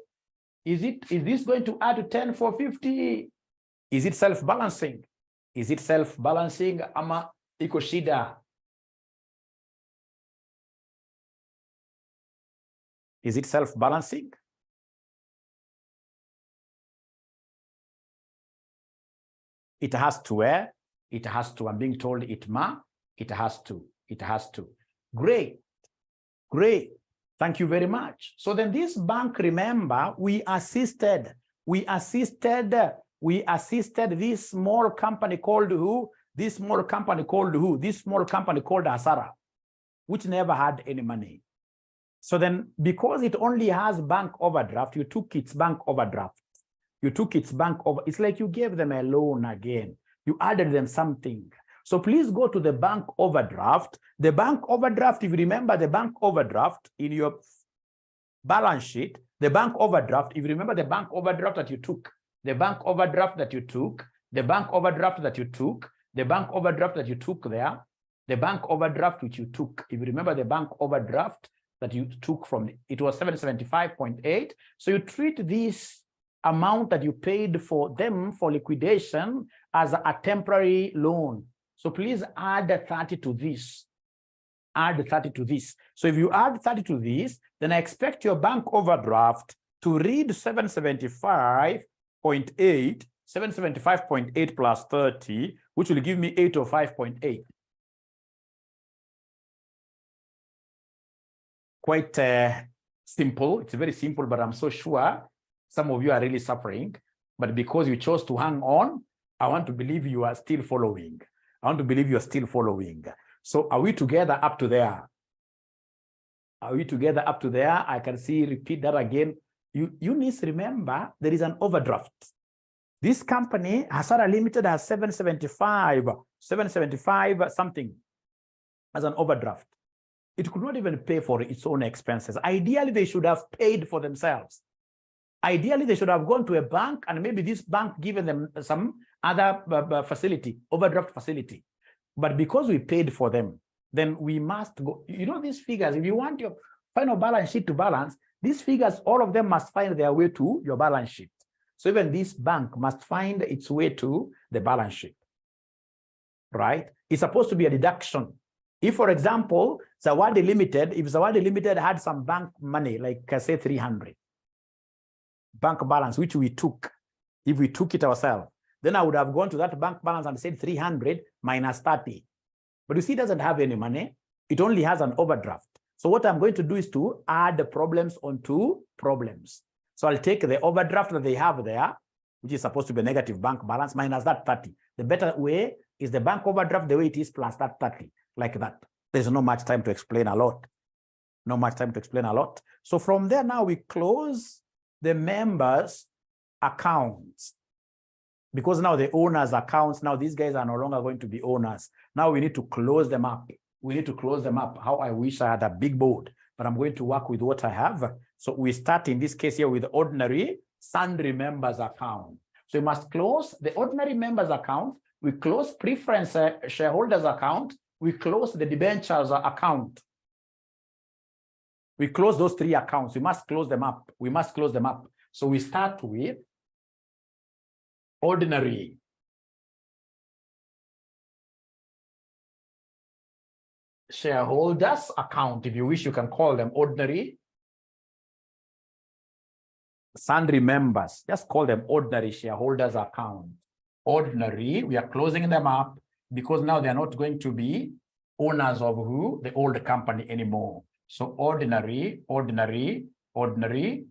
Is this going to add to 10,450? Is it self-balancing? Is it self-balancing ama iko shida? Is it self-balancing? It has to where? It has to. I'm being told it has to. It has to. Great. Thank you very much. So then this bank, remember, we assisted this small company called who? This small company called who? This small company called Asara, which never had any money. So then because it only has bank overdraft, you took its bank overdraft. You took its bank over. It's like you gave them a loan again. You added them something. So please go to the bank overdraft. The bank overdraft, if you remember the bank overdraft in your balance sheet, the bank overdraft, if you remember the bank overdraft that you took, the bank overdraft that you took, the bank overdraft that you took, the bank overdraft that you took there, the bank overdraft which you took, if you remember the bank overdraft that you took from, it was 775.8. So you treat this amount that you paid for them for liquidation as a temporary loan. So please add 30 to this. Add 30 to this. So if you add 30 to this, then I expect your bank overdraft to read 775.8 plus 30, which will give me 805.8. Quite simple. It's very simple, but I'm so sure some of you are really suffering. But because you chose to hang on, I want to believe you are still following. I want to believe you are still following. So are we together up to there? Are we together up to there? I can see, repeat that again. You need to remember there is an overdraft. This company, Asara Limited, has 775 something as an overdraft. It could not even pay for its own expenses. Ideally, they should have paid for themselves. Ideally, they should have gone to a bank and maybe this bank given them some other facility, overdraft facility. But because we paid for them, then we must go. You know these figures, if you want your final balance sheet to balance, these figures, all of them must find their way to your balance sheet. So even this bank must find its way to the balance sheet, right? It's supposed to be a deduction. If, for example, Zawadi Limited, if Zawadi Limited had some bank money, like say 300, bank balance, which we took, if we took it ourselves, then I would have gone to that bank balance and said 300 minus 30. But you see, it doesn't have any money. It only has an overdraft. So what I'm going to do is to add the problems onto problems. So I'll take the overdraft that they have there, which is supposed to be a negative bank balance, minus that 30. The better way is the bank overdraft the way it is plus that 30, like that. There's not much time to explain a lot. Not much time to explain a lot. So from there now we close the members' accounts. Because now the owners' accounts, now these guys are no longer going to be owners. Now we need to close them up. We need to close them up. How I wish I had a big board, but I'm going to work with what I have. So we start in this case here with the ordinary sundry members account. So we must close the ordinary members account. We close preference shareholders account. We close the debentures account. We close those three accounts. We must close them up. We must close them up. So we start with ordinary shareholders account. If you wish, you can call them ordinary sundry members. Just call them ordinary shareholders account. Ordinary, we are closing them up because now they are not going to be owners of who? The old company anymore. So ordinary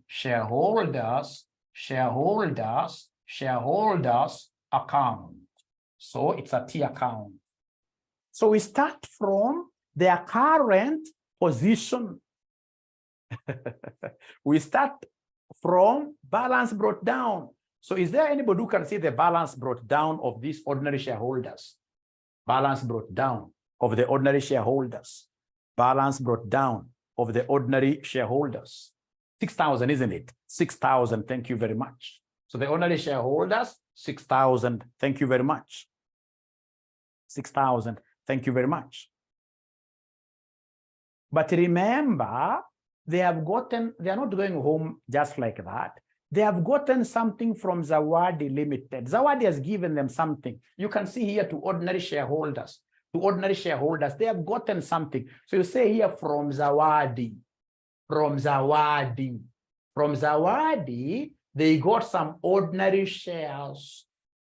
shareholders account. So it's a T account. So we start from their current position. We start from balance brought down. So is there anybody who can see the balance brought down of these ordinary shareholders? Balance brought down of the ordinary shareholders. Balance brought down of the ordinary shareholders. 6,000, isn't it? 6,000, thank you very much. So the ordinary shareholders, 6,000, thank you very much. 6,000, thank you very much. But remember, they are not going home just like that. They have gotten something from Zawadi Limited. Zawadi has given them something. You can see here to ordinary shareholders. To ordinary shareholders, they have gotten something. So you say here from Zawadi. From Zawadi. From Zawadi, they got some ordinary shares.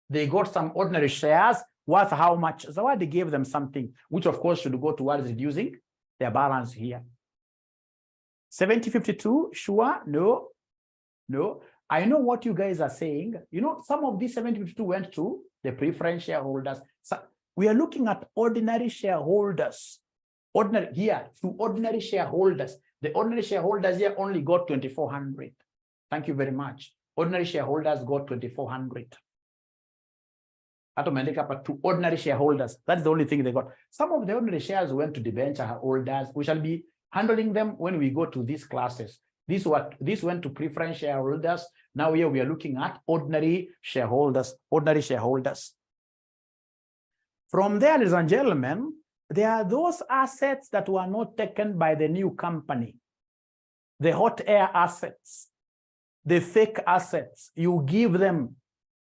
They got some ordinary shares worth how much? Zawadi gave them something, which of course should go towards reducing their balance here. 7052, sure? No. No. I know what you guys are saying. You know, some of these 7052 went to the preference shareholders. So we are looking at ordinary shareholders. Ordinary here to ordinary shareholders. The ordinary shareholders here only got 2,400. Thank you very much. Ordinary shareholders got 2,400. To ordinary shareholders. That's the only thing they got. Some of the ordinary shares went to debenture holders. We shall be handling them when we go to these classes. This went to preference shareholders. Now here we are looking at ordinary shareholders. Ordinary shareholders. From there, ladies and gentlemen, there are those assets that were not taken by the new company. The hot air assets, the fake assets. You give them.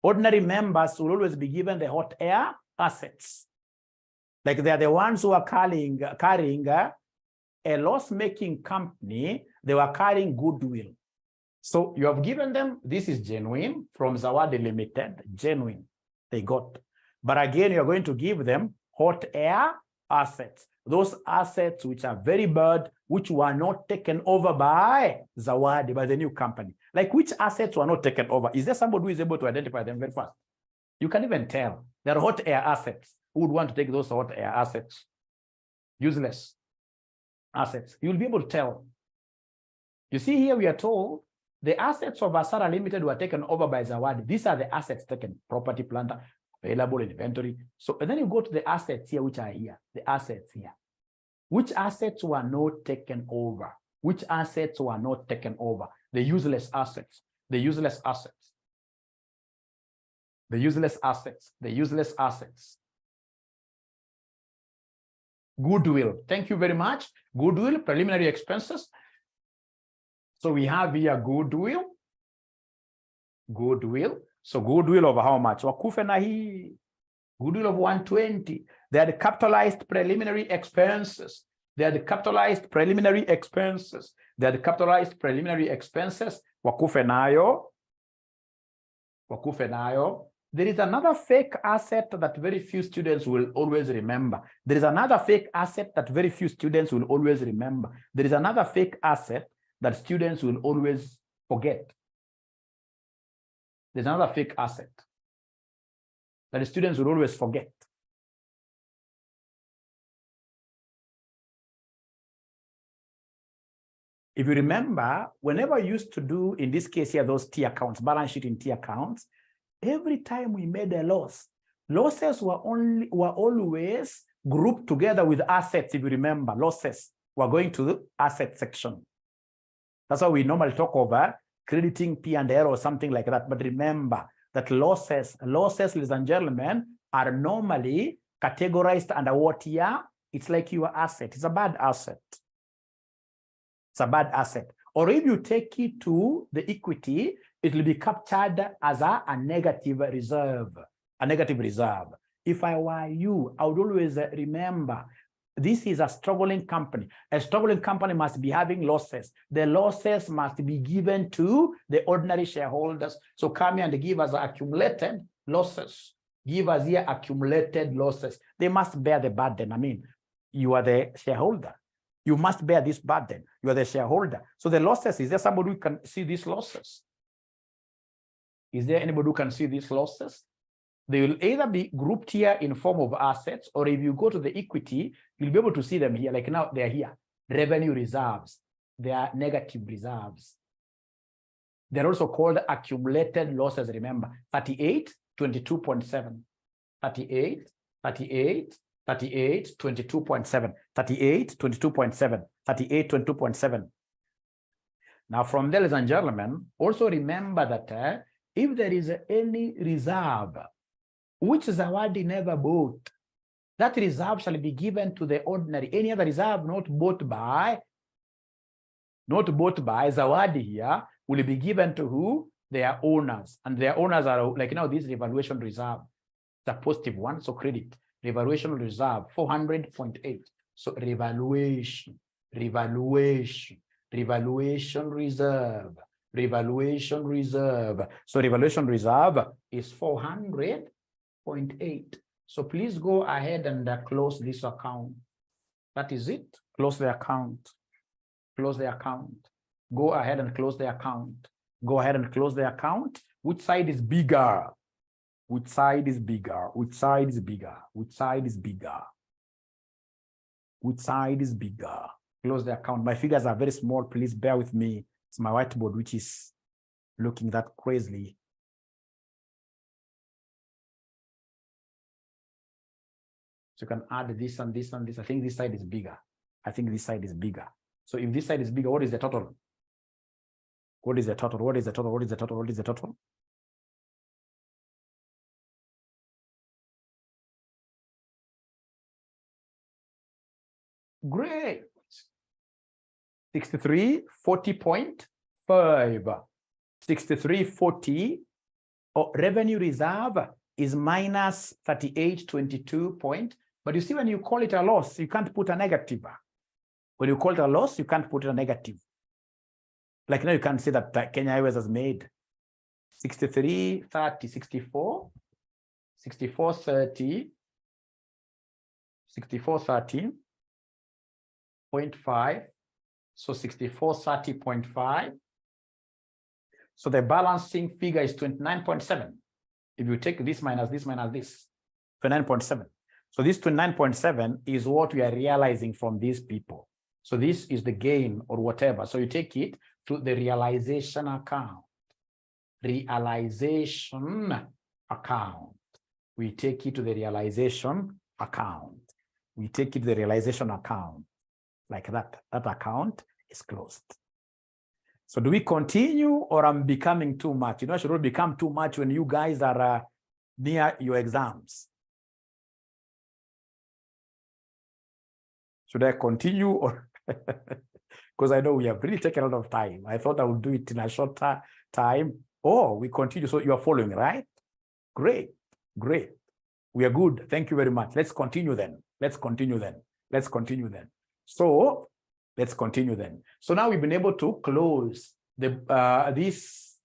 Ordinary members will always be given the hot air assets. Like they are the ones who are carrying a loss-making company. They were carrying goodwill. So you have given them, this is genuine from Zawadi Limited, genuine, they got. But again, you're going to give them hot air assets. Those assets which are very bad, which were not taken over by Zawadi, by the new company. Like which assets were not taken over? Is there somebody who is able to identify them very fast? You can even tell. There are hot air assets. Who would want to take those hot air assets? Useless assets. You'll be able to tell. You see here we are told the assets of Asara Limited were taken over by Zawadi. These are the assets taken, property, plant, available inventory. So, and then you go to the assets here, which are here, the assets here. Which assets were not taken over? Which assets were not taken over? The useless assets, the useless assets, the useless assets, the useless assets. Goodwill, thank you very much. Goodwill, preliminary expenses. So we have here goodwill. Goodwill. So goodwill of how much? Goodwill of 120. They are the capitalized preliminary expenses. They are the capitalized preliminary expenses. They are the capitalized preliminary expenses. Wakufe nayo. There is another fake asset that very few students will always remember. There is another fake asset that very few students will always remember. There is another fake asset that students will always forget. There's another fake asset that the students will always forget. If you remember, whenever you used to do, in this case here, those T accounts, balance sheet in T accounts, every time we made a loss, losses were always grouped together with assets. If you remember, losses were going to the asset section. That's why we normally talk over crediting P&L or something like that. But remember that losses, ladies and gentlemen, are normally categorized under what year? It's like your asset. It's a bad asset. It's a bad asset. Or if you take it to the equity, it will be captured as a negative reserve. A negative reserve. If I were you, I would always remember this is a struggling company. A struggling company must be having losses. The losses must be given to the ordinary shareholders. So come here and give us accumulated losses. Give us here accumulated losses. They must bear the burden. I mean, you are the shareholder. You must bear this burden. You are the shareholder. So the losses, is there somebody who can see these losses? Is there anybody who can see these losses? They will either be grouped here in form of assets, or if you go to the equity, you'll be able to see them here. Like now, they're here. Revenue reserves. They are negative reserves. They're also called accumulated losses, remember. 38, 22.7. 38, 38, 38, 22.7. 38, 22.7. 38, 22.7. Now, from there, ladies and gentlemen, also remember that if there is any reserve which Zawadi never bought, that reserve shall be given to the ordinary. Any other reserve not bought by Zawadi here will be given to who? Their owners. And their owners are like now this revaluation reserve. It's a positive one, so credit. Revaluation reserve, 400.8. So revaluation reserve. Revaluation reserve. So revaluation reserve is 400.8. So please go ahead and close this account. That is it. Close the account. Close the account. Go ahead and close the account. Go ahead and close the account. Which side is bigger? Which side is bigger? Which side is bigger? Which side is bigger? Which side is bigger? Close the account. My figures are very small. Please bear with me. It's my whiteboard, which is looking that crazily. So you can add this and this and this. I think this side is bigger. I think this side is bigger. So if this side is bigger, what is the total? What is the total? What is the total? What is the total? What is the total? Great. 6340.5. 6340. Oh, revenue reserve is minus 3822 point. But you see, when you call it a loss, you can't put a negative. When you call it a loss, you can't put a negative. Like now you can say that 𝐁𝐥𝐤𝐬 has made 63, 30, 64, 64, 30, 64, 30.5. So 6430.5. So the balancing figure is 29.7. If you take this minus this minus this, 29.7. So this 29.7 is what we are realizing from these people. So this is the gain or whatever. So you take it to the realization account. Realization account. We take it to the realization account. We take it to the realization account. Like that. That account is closed. So do we continue, or I'm becoming too much? You know, I should not become too much when you guys are near your exams. Should I continue, or because I know we have really taken a lot of time. I thought I would do it in a shorter time. Oh, we continue. So you are following, right? Great, great. We are good. Thank you very much. Let's continue then. Let's continue then. Let's continue then. So let's continue then. So now we've been able to close the this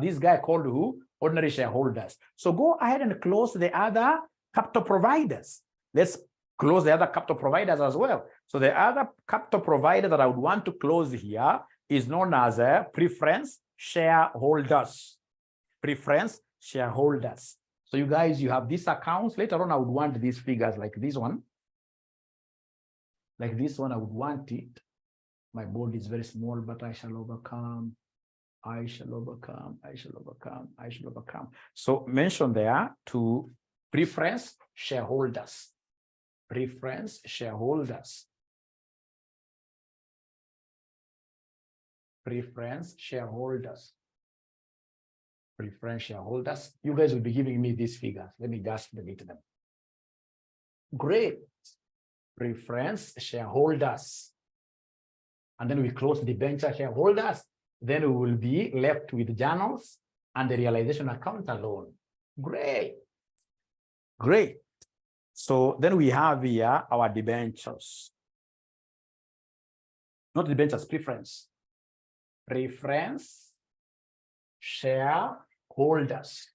this guy called who? Ordinary shareholders. So go ahead and close the other capital providers. Let's close the other capital providers as well. So the other capital provider that I would want to close here is known as a preference shareholders. Preference shareholders. So you guys, you have these accounts. Later on, I would want these figures like this one. Like this one, I would want it. My board is very small, but I shall overcome. I shall overcome. I shall overcome. I shall overcome. So mention there to preference shareholders. Preference shareholders. Preference shareholders. Preference shareholders. You guys will be giving me these figures. Let me just delete them. Great. Preference shareholders. And then we close the debenture shareholders. Then we will be left with journals and the realization account alone. Great. Great. So then we have here our debentures. Not debentures, preference. Preference shareholders.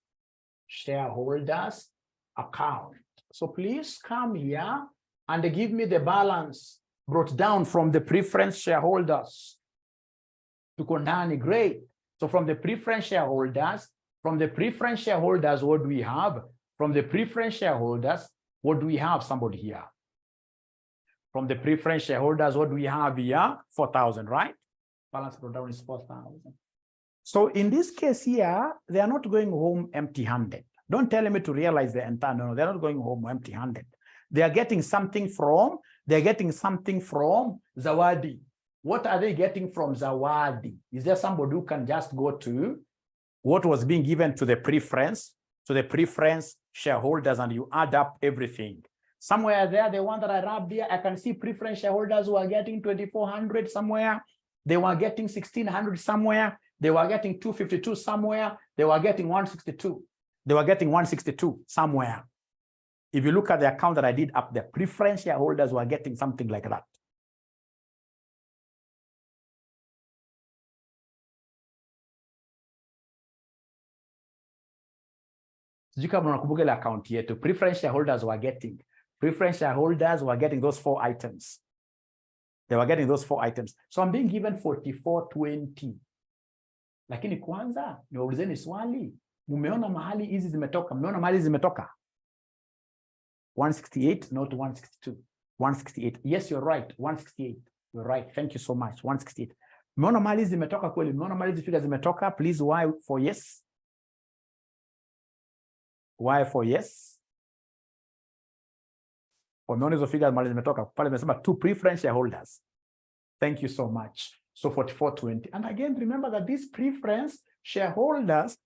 Shareholders account. So please come here and give me the balance brought down from the preference shareholders to Kondani. Great. So from the preference shareholders, what do we have? From the preference shareholders, what do we have? Somebody here. From the preference shareholders, what do we have here? 4,000, right? Balance brought down is 4,000. So in this case here, they are not going home empty-handed. Don't tell me to realize the entire, no, they're not going home empty-handed. They are getting something from, Zawadi. What are they getting from Zawadi? Is there somebody who can just go to what was being given to the preference shareholders and you add up everything? Somewhere there, the one that I rubbed here, I can see preference shareholders who are getting 2,400 somewhere. They were getting 1,600 somewhere. They were getting 252 somewhere. They were getting 162. They were getting 162 somewhere. If you look at the account that I did up there, preference shareholders were getting something like that. Account here to preference shareholders were getting those 4 items. They were getting those 4 items. So I'm being given 4420. Lakini kwanza niwaulizeni swali, mumeona mahali hizi zimetoka? Mumeona mahali zimetoka? 168, not 162. 168. Yes, you're right. 168. You're right. Thank you so much. 168. Mumeona mahali zimetoka kweli? Mumeona mahali hizi figures zimetoka? Please, why for yes? Why for yes? Umeona hizo figures mahali zimetoka? Pale nimesema 2 preference shareholders. Thank you so much. So 4420. And again, remember that these preference shareholders,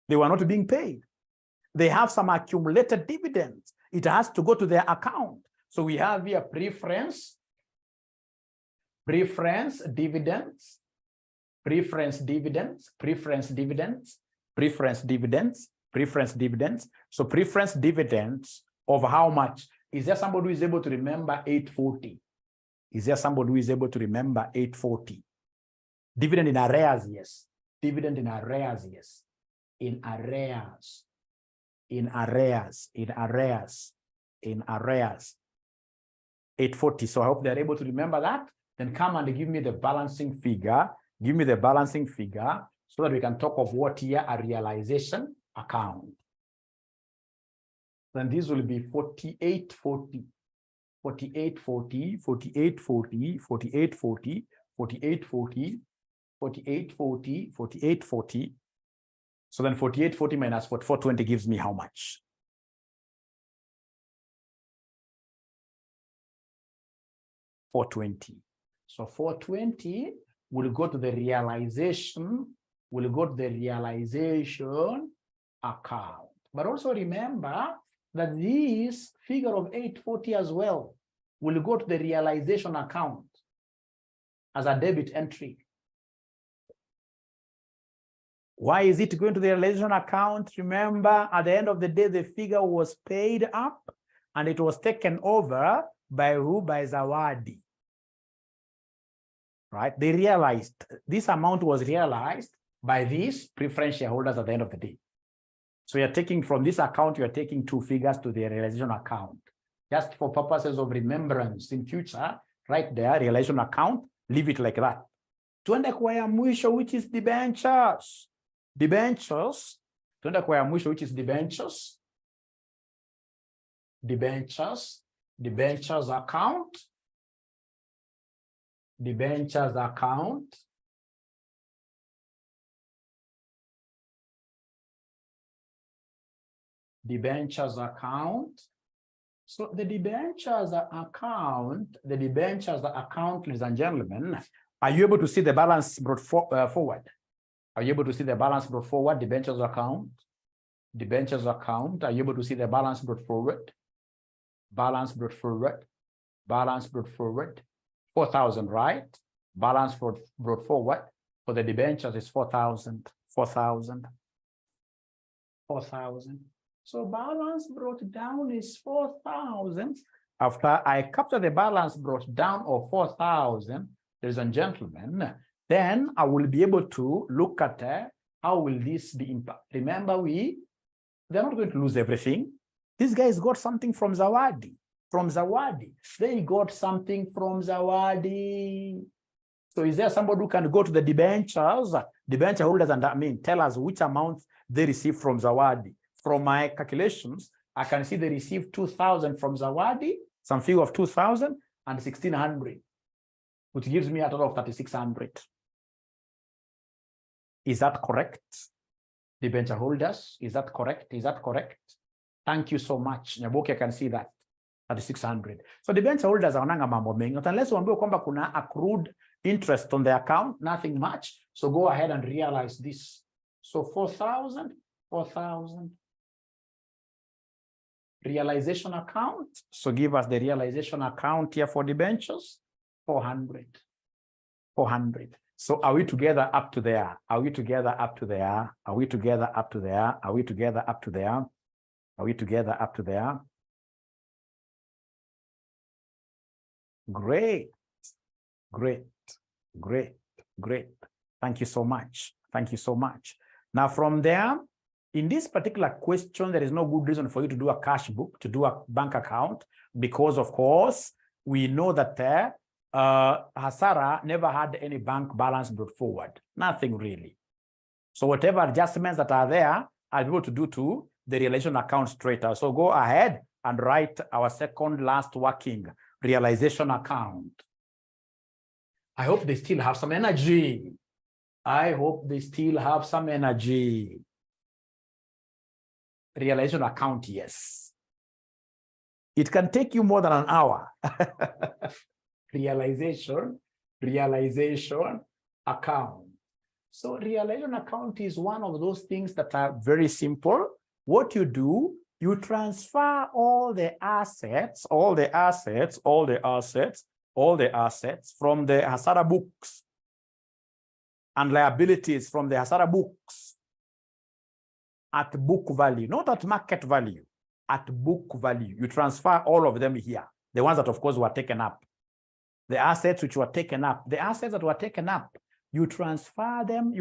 they were not being paid. They have some accumulated dividends. It has to go to their account. So we have here preference dividends. So preference dividends of how much? Is there somebody who is able to remember 840? Is there somebody who is able to remember 840? Dividend in arrears, yes. Dividend in arrears, yes. In arrears. 840. So I hope they're able to remember that. Then come and give me the balancing figure. Give me the balancing figure so that we can talk of what here a realization account. Then this will be 4840. 4840, 4840, 4840, 4840, 4840, 4840. So then 4840 minus 4420 gives me how much? $420. So 420 will go to the realization, account. But also remember that this figure of 840 as well will go to the realization account as a debit entry. Why is it going to the realization account? Remember, at the end of the day, the figure was paid up and it was taken over by who? By Zawadi. Right? They realized this amount was realized by these preference shareholders at the end of the day. So you're taking from this account, you're taking 2 figures to the realization account. Just for purposes of remembrance in future, right there, realization account, leave it like that. Tuende kwa ya mwisho, which is debentures. Debentures. Tuende kwa ya mwisho, which is debentures. Debentures. Debentures account. Debentures account. Debentures account. So the debentures account, ladies and gentlemen, are you able to see the balance brought forward? Are you able to see the balance brought forward? Debentures account. Debentures account. Are you able to see the balance brought forward? Balance brought forward. Balance brought forward. 4,000, right? Balance brought forward for the debentures is 4,000. 4,000. 4,000. So balance brought down is 4,000. After I capture the balance brought down of 4,000, ladies and gentlemen, then I will be able to look at how will this be impacted. Remember, they're not going to lose everything. These guys got something from Zawadi. From Zawadi. They got something from Zawadi. So is there somebody who can go to the debentures, debenture holders, and tell us which amount they received from Zawadi? From my calculations, I can see they received 2,000 from Zawadi, some figure of 2,000 and 1,600, which gives me a total of 3,600. Is that correct? Debenture holders, is that correct? Is that correct? Thank you so much. Nyaboke, I can see that. 3,600. So debenture holders are mambo mengi. Unless uambiwe kwamba kuna accrued interest on the account, nothing much. So go ahead and realize this. So 4,000, 4,000. Realization account. So give us the realization account here for debentures. 400. 400. So are we together up to there? Are we together up to there? Are we together up to there? Are we together up to there? Are we together up to there? Great. Great. Great. Great. Thank you so much. Thank you so much. Now from there, in this particular question, there is no good reason for you to do a cash book, to do a bank account, because of course, we know that Hasara never had any bank balance brought forward. Nothing really. So whatever adjustments that are there, I'll be able to do to the realization account straight out. So go ahead and write our second last working realization account. I hope they still have some energy. I hope they still have some energy. Realization account, yes. It can take you more than an hour. Realization account. So realization account is one of those things that are very simple. What you do, you transfer all the assets from the Hasara books and liabilities from the Hasara books at book value, not at market value, at book value. You transfer all of them here. The ones that, of course, were taken up. The assets which were taken up. The assets that were taken up, you transfer them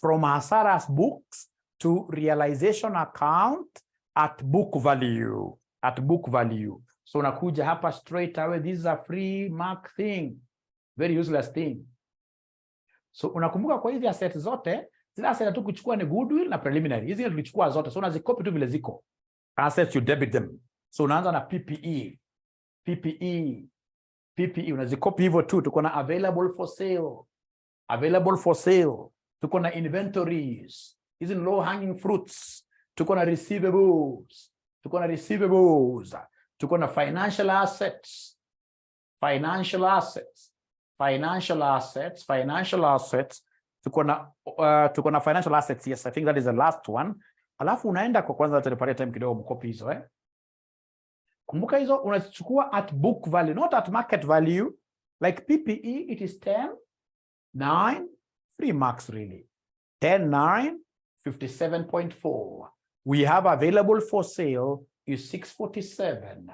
from Hasara's books to realization account at book value. At book value. So unakuja hapa straight away. This is a free mark thing. Very useless thing. So unakumbuka kwa hizi assets zote, zile assets tu kuchukua ni goodwill na preliminary. Hizi tulichukua zote. So unazikopi tu vile ziko. Assets you debit them. So unaanza na PPE. PPE unazikopi hivyo tu. Tuko na available for sale. Available for sale. Tuko na inventories. Hizi low hanging fruits. Tuko na receivables. Tuko na receivables. Tuko na financial assets. Financial assets. Financial assets. Financial assets. Tuko na financial assets. Yes, I think that is the last one. Alafu unaenda kwa kwanza tulipatia time kidogo mkopi hizo Kumbuka hizo unazichukua at book value, not at market value. Like PPE, it is 10, 9, 3 marks really. 10, 9, 57.4. We have available for sale is 647.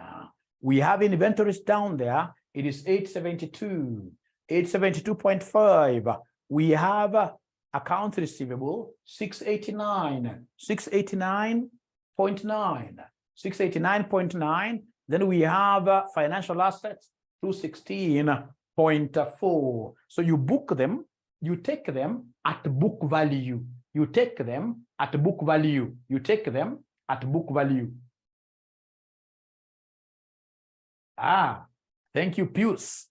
We have inventories down there. It is 872, 872.5. we have accounts receivable 689.9. Then we have financial assets 216.4. So you book them, you take them at book value. You take them at book value. You take them at book value. Ah, thank you, Pius.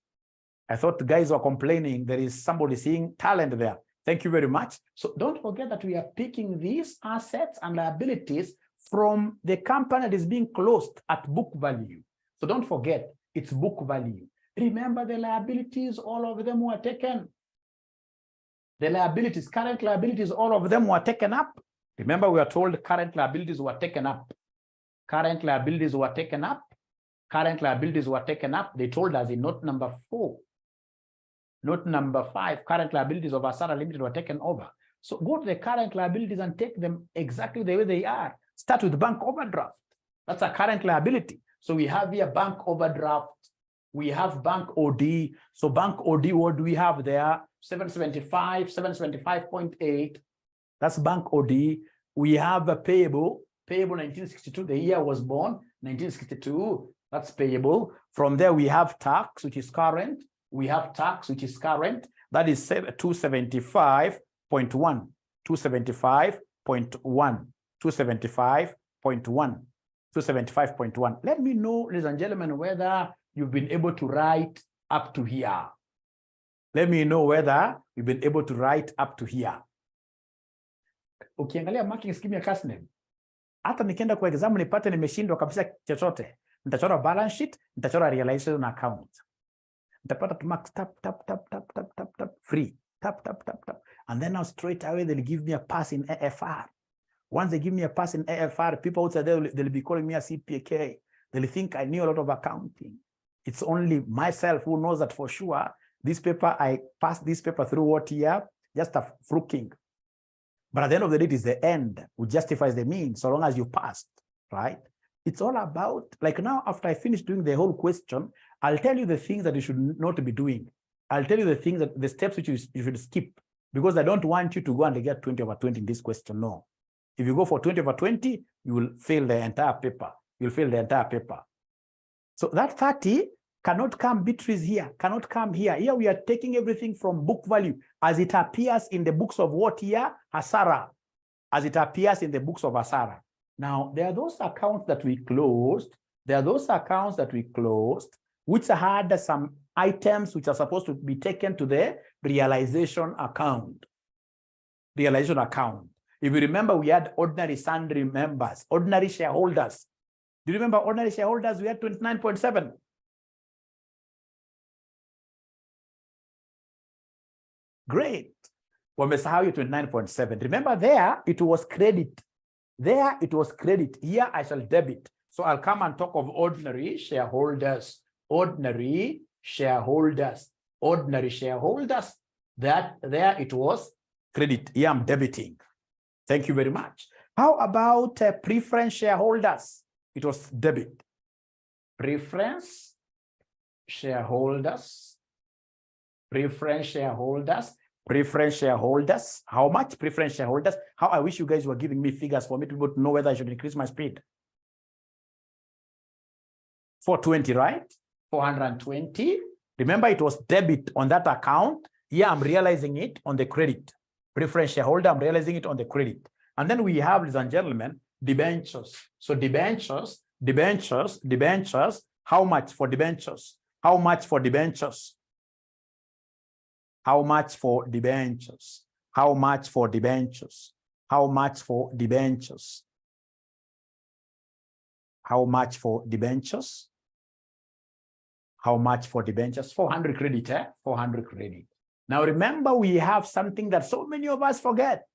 I thought the guys were complaining. There is somebody seeing talent there. Thank you very much. So don't forget that we are picking these assets and liabilities from the company that is being closed at book value. So don't forget, it's book value. Remember the liabilities, all of them were taken. The liabilities, current liabilities, all of them were taken up. Remember, we are told current liabilities were taken up. Current liabilities were taken up. Current liabilities were taken up. They told us in note number 4. Note number 5, current liabilities of Asara Limited were taken over. So go to the current liabilities and take them exactly the way they are. Start with bank overdraft. That's a current liability. So we have here bank overdraft. We have bank OD. So bank OD, what do we have there? 775.8. That's bank OD. We have a payable 1962. The year was born, 1962. That's payable. From there, we have tax, which is current. We have tax, which is current. That is 275.1. 275.1. 275.1. 275.1. Let me know, ladies and gentlemen, whether you've been able to write up to here. Let me know whether you've been able to write up to here. Ukiangalia marking scheme ya class name, hata nikienda kwa exam nipate nimeshindwa kabisa chochote, nitachora balance sheet, nitachora realization account. Nitapata to mark tap free, tap. And then now straight away they'll give me a pass in AFR. Once they give me a pass in AFR, people outside there, they'll be calling me a CPK. They'll think I knew a lot of accounting. It's only myself who knows that for sure. This paper, I passed this paper through what year? Just a fluking. But at the end of the day, it is the end which justifies the means, so long as you passed, right? It's all about, like now, after I finish doing the whole question, I'll tell you the things that you should not be doing. I'll tell you the things that, the steps which you should skip, because I don't want you to go and get 20 over 20 in this question, no. If you go for 20 over 20, you will fail the entire paper. You'll fail the entire paper. So that 30 cannot come Beatrice here, cannot come here. Here we are taking everything from book value as it appears in the books of what year? Asara. As it appears in the books of Asara. Now, there are those accounts that we closed. There are those accounts that we closed, which had some items which are supposed to be taken to the realization account. Realization account. If you remember, we had ordinary sundry members, ordinary shareholders. Do you remember ordinary shareholders? We had 29.7. Great. Wamesahau 29.7. Remember there, it was credit. There, it was credit. Here, I shall debit. So I'll come and talk of ordinary shareholders. Ordinary shareholders. Ordinary shareholders. That there, it was credit. Here, I'm debiting. Thank you very much. How about preference shareholders? It was debit. Preference shareholders. Preference shareholders. Preference shareholders. How much? Preference shareholders. How I wish you guys were giving me figures for me to be able to know whether I should increase my speed. 420, right? 420. Remember, it was debit on that account. Here, I'm realizing it on the credit. Preference shareholder, I'm realizing it on the credit. And then we have, ladies and gentlemen, debentures. So debentures. How much for debentures? How much for debentures? How much for debentures? How much for debentures? How much for debentures? How much for debentures? How much for debentures? 400 credit, 400 credit. Now remember, we have something that so many of us forget.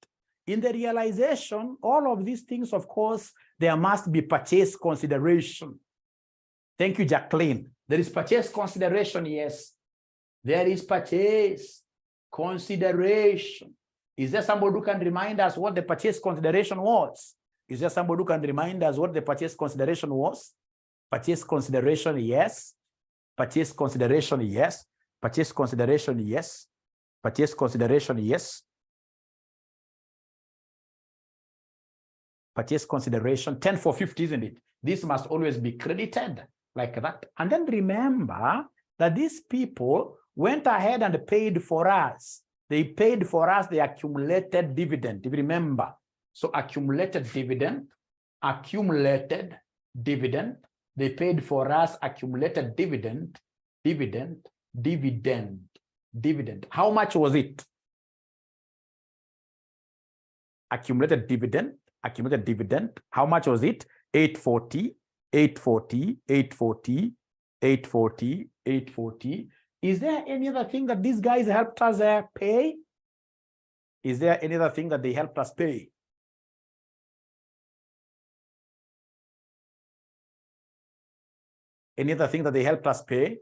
In the realization, all of these things, of course, there must be purchase consideration. Thank you, Jacqueline. There is purchase consideration, yes. There is purchase consideration. Is there somebody who can remind us what the purchase consideration was? Is there somebody who can remind us what the purchase consideration was? Purchase consideration, yes. Purchase consideration, yes. Purchase consideration, yes. Purchase consideration, yes. Purchase consideration, 10 for 50, isn't it? This must always be credited like that. And then remember that these people went ahead and paid for us. They paid for us the accumulated dividend, if you remember. So accumulated dividend. They paid for us accumulated dividend. How much was it? Accumulated dividend. How much was it? 840. Is there any other thing that these guys helped us pay? Is there any other thing that they helped us pay? Any other thing that they helped us pay?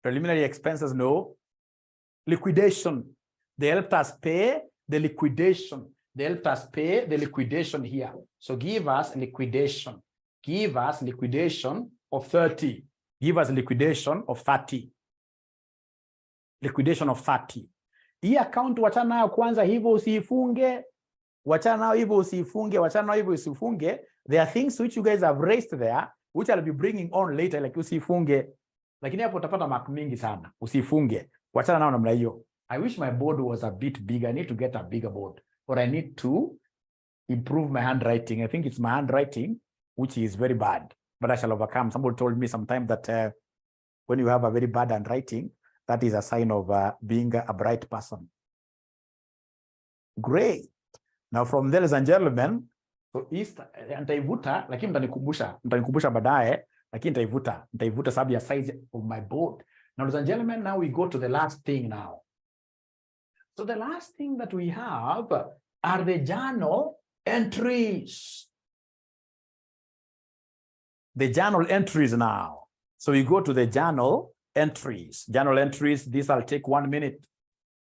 Preliminary expenses, no. Liquidation. They helped us pay the liquidation. They helped us pay the liquidation here. So give us liquidation. Give us liquidation of 30. Give us liquidation of 30. Liquidation of 30. Hii account wachana nayo kwanza hivyo usifunge. Wachana nayo hivyo usifunge. Wachana nayo hivyo usifunge. There are things which you guys have raised there, which I'll be bringing on later, like usifunge. Lakini hapo utapata mark mingi sana. Usifunge. Wachana nayo namna hiyo. I wish my board was a bit bigger. I need to get a bigger board. Or I need to improve my handwriting. I think it's my handwriting, which is very bad, but I shall overcome. Somebody told me sometime that when you have a very bad handwriting, that is a sign of being a bright person. Great. Now from there, ladies and gentlemen, so nitaivuta, lakini mtanikumbusha baadaye, lakini nitaivuta sababu ya size of my board. Now, ladies and gentlemen, now we go to the last thing now. So the last thing that we have are the journal entries. The journal entries now. So we go to the journal entries. Journal entries, this I'll take 1 minute.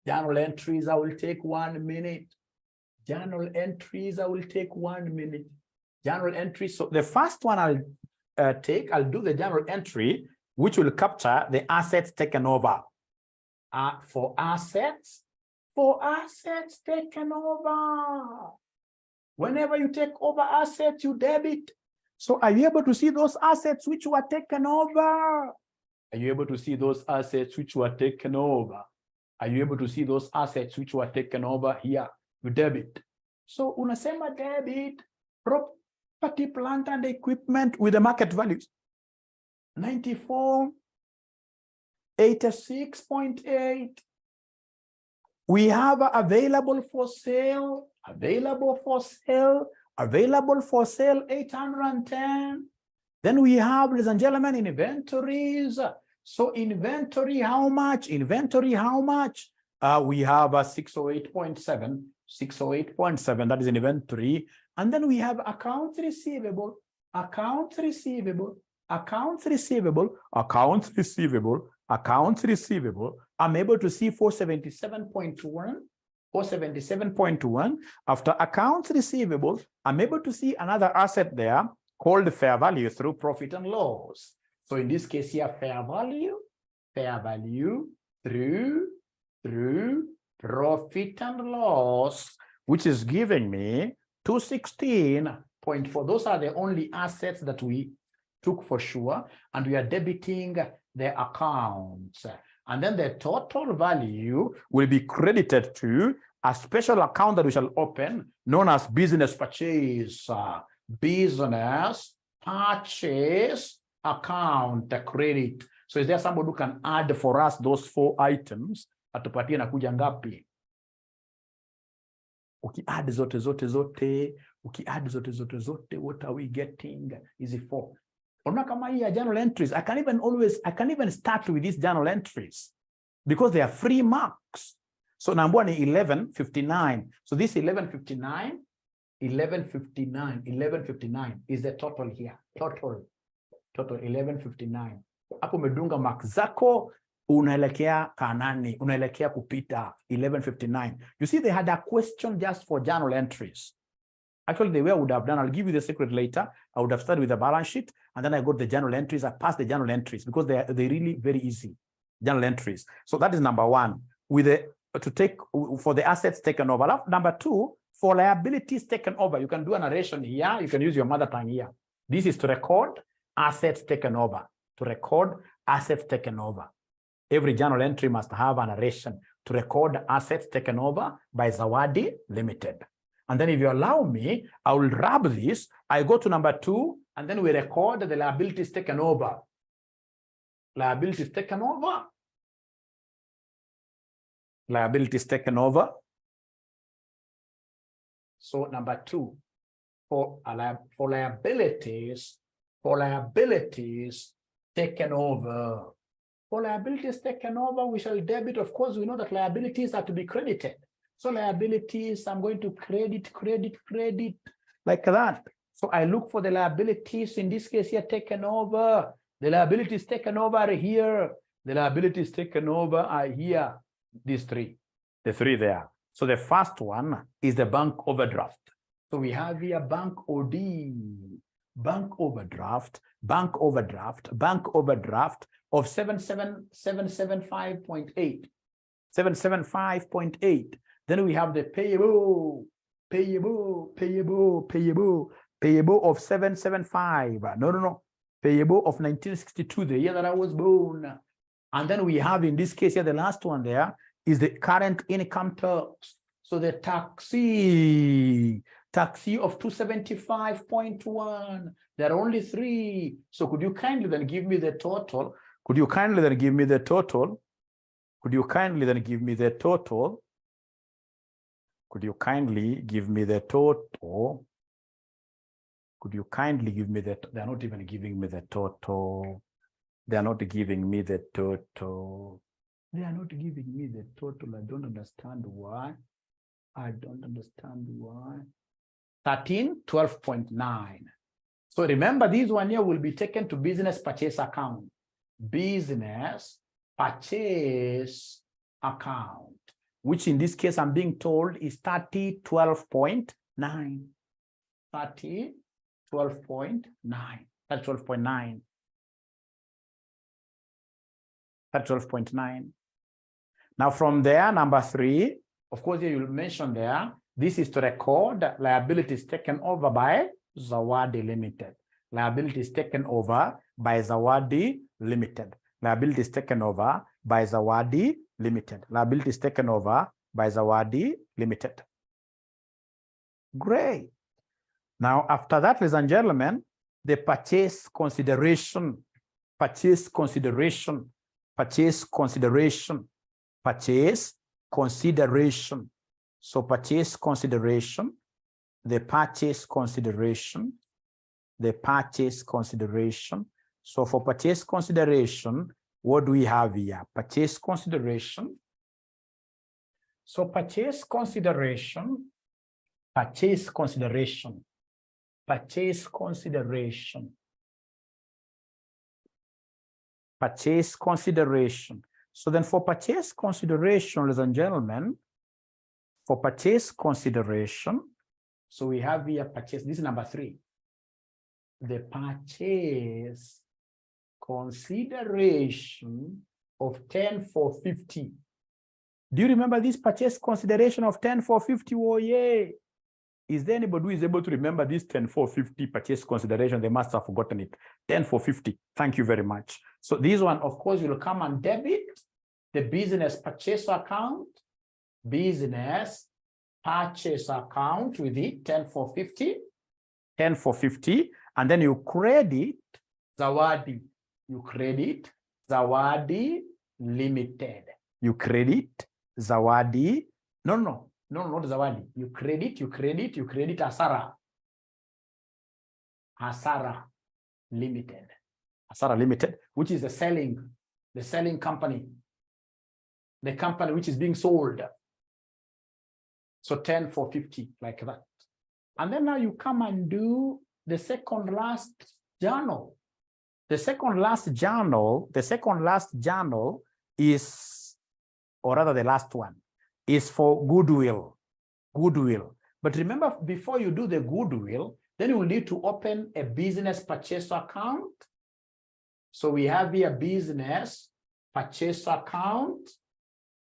Journal entries, I will take 1 minute. Journal entries, I will take 1 minute. Journal entries. So the first one I'll I'll do the journal entry, which will capture the assets taken over. For assets taken over. Whenever you take over assets, you debit. So are you able to see those assets which were taken over? Are you able to see those assets which were taken over? Are you able to see those assets which were taken over here? You debit. So unasema debit, property, plant and equipment with the market values. 94, 86.8. We have available for sale, 810. Then we have, ladies and gentlemen, inventories. So inventory, how much? We have a 608.7, that is inventory. And then we have accounts receivable. I'm able to see 477.1. After accounts receivable, I'm able to see another asset there called fair value through profit and loss. So in this case here, fair value through profit and loss, which is giving me 216.4. Those are the only assets that we took for sure, and we are debiting the accounts. And then the total value will be credited to a special account that we shall open, known as business purchase. Business purchase account credit. So is there somebody who can add for us those 4 items? Atupatie na kuja ngapi? Ukiadd zote, what are we getting? Is it 4? Ona kama hii journal entries, I can even start with these journal entries because they are free marks. So number 1159. So this 1159 is the total here. Total 1159. Hapo umedunga mark zako, unaelekea kanani, unaelekea kupita 1159. You see, they had a question just for journal entries. Actually, the way I would have done, I'll give you the secret later. I would have started with the balance sheet, and then I got the journal entries. I passed the journal entries because they're really very easy. journal entries. So that is number one, with the for the assets taken over. Number two, for liabilities taken over, you can do a narration here. You can use your mother tongue here. This is to record assets taken over. To record assets taken over. Every journal entry must have a narration to record assets taken over by Zawadi Limited. And then if you allow me, I will wrap this. I go to number two, and then we record the liabilities taken over. Liabilities taken over. Liabilities taken over. So number two, for liabilities taken over. For liabilities taken over, we shall debit. Of course, we know that liabilities are to be credited. So liabilities, I'm going to credit, like that. So I look for the liabilities, in this case here, taken over. The liabilities taken over are here. The liabilities taken over are here. These three, the three there. So the first one is the bank overdraft. So we have here bank OD, bank overdraft of 775.8. 775.8. Then we have the payable of 775. No. Payable of 1962, the year that I was born. And then we have, in this case here, the last one there is the current income tax. So the taxi of 275.1. There are only three. So could you kindly then give me the total? Could you kindly then give me the total? Could you kindly then give me the total? Could you kindly give me the total? Could you kindly give me that? They're not even giving me the total. They are not giving me the total. They are not giving me the total. I don't understand why. I don't understand why. 1312.9. So remember, this one here will be taken to business purchase account. Business purchase account, which in this case I'm being told is 3012.9. 3012.9. That's 12.9. That's 12.9. Now from there, number three, of course, you will mention there, this is to record liabilities taken over by Zawadi Limited. Liabilities taken over by Zawadi Limited. Liabilities taken over by Zawadi Limited. Liabilities taken over by Zawadi Limited. Great. Now, after that, ladies and gentlemen, the purchase consideration. Purchase consideration. Purchase consideration. Purchase consideration. So purchase consideration, the purchase consideration, the purchase consideration. So for purchase consideration, what do we have here? Purchase consideration. So purchase consideration, purchase consideration, purchase consideration, purchase consideration. So then for purchase consideration, ladies and gentlemen, for purchase consideration, so we have here purchase, this is number three. The purchase consideration of 10,450. Do you remember this purchase consideration of 10,450? Oh, yeah. Is there anybody who is able to remember this 10,450 purchase consideration? They must have forgotten it. 10,450. Thank you very much. So this one, of course, will come and debit the business purchase account, business purchase account with it, 10,450, 10,450, and then you credit Zawadi. You credit Zawadi Limited. You credit Zawadi. No, not Zawadi. You credit Asara. Asara Limited. Asara Limited, which is the selling company. The company which is being sold. So 10,450, like that. And then now you come and do the second last journal. The second last journal is, or rather the last one, is for goodwill. Goodwill. But remember, before you do the goodwill, then you will need to open a business purchase account. So we have here business purchase account,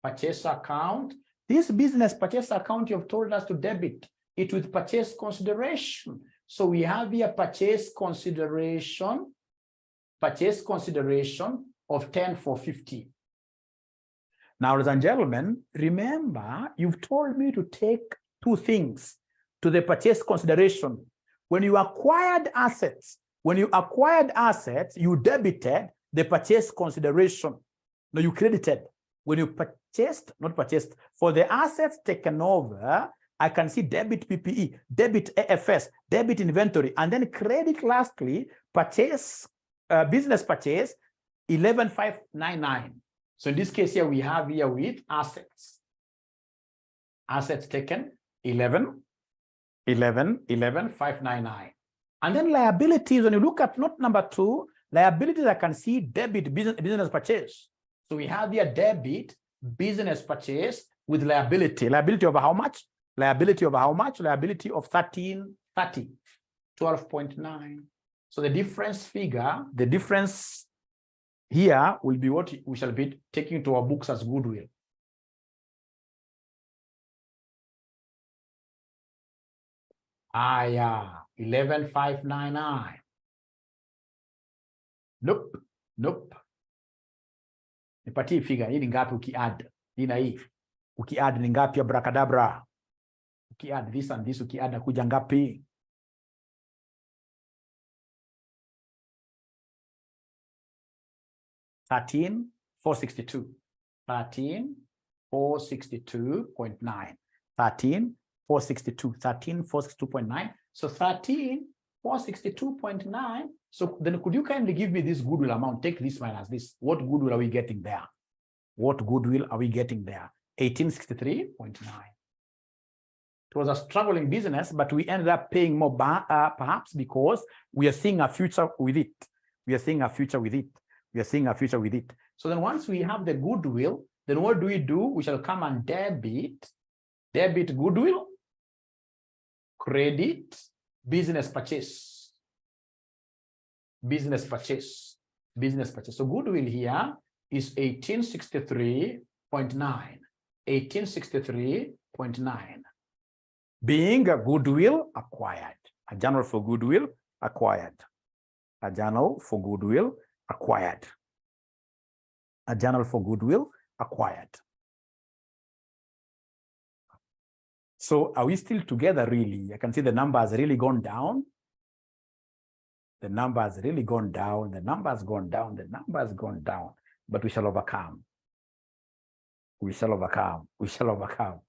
purchase account. This business purchase account, you've told us to debit it with purchase consideration. So we have here purchase consideration of 10 for 50. Now, ladies and gentlemen, remember, you've told me to take two things to the purchase consideration. When you acquired assets, you debited the purchase consideration. No, you credited. When you not purchased, for the assets taken over, I can see debit PPE, debit AFS, debit inventory, and then credit lastly, purchase, business purchase, 11,599. So in this case here, we have here with assets. Assets taken, 11,599. And then liabilities, when you look at note number 2, liabilities, I can see debit business purchase. So we have here debit business purchase with liability. Liability of how much? Liability of how much? Liability of 1330, 12.9. So the difference figure, the difference here will be what we shall be taking to our books as goodwill. Yeah, 11,599. Nope. Nipatie figure, hii ni ngapi ukiadd? Hii na hii. Ukiadd ni ngapi ya bracadabra? Ukiadd this and this, ukiadd na kuja ngapi? $13,462. 13,462.9. 13,462.9. So 13,462.9. So then could you kindly give me this goodwill amount? Take this minus this. What goodwill are we getting there? What goodwill are we getting there? 1863.9. It was a struggling business, but we ended up paying more, perhaps because we are seeing a future with it. We are seeing a future with it. So then once we have the goodwill, then what do? We shall come and debit goodwill, credit business purchase. So goodwill here is 1863.9. 1863.9. Being a goodwill acquired. A journal for goodwill acquired. A journal for goodwill acquired. A journal for goodwill acquired. So are we still together really? I can see the number has really gone down. The number has really gone down. The number has gone down. The number has gone down. But we shall overcome. We shall overcome. We shall overcome.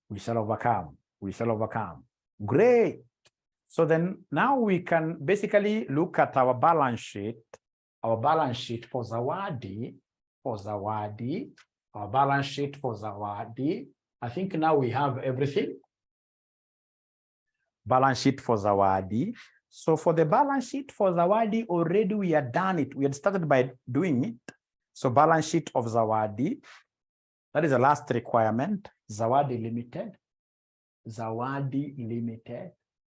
We shall overcome. We shall overcome. Great. So then now we can basically look at our balance sheet. Our balance sheet for Zawadi. Our balance sheet for Zawadi. I think now we have everything. Balance sheet for Zawadi. So for the balance sheet for Zawadi, already we had done it. We had started by doing it. So balance sheet of Zawadi. That is the last requirement. Zawadi Limited. Zawadi Limited.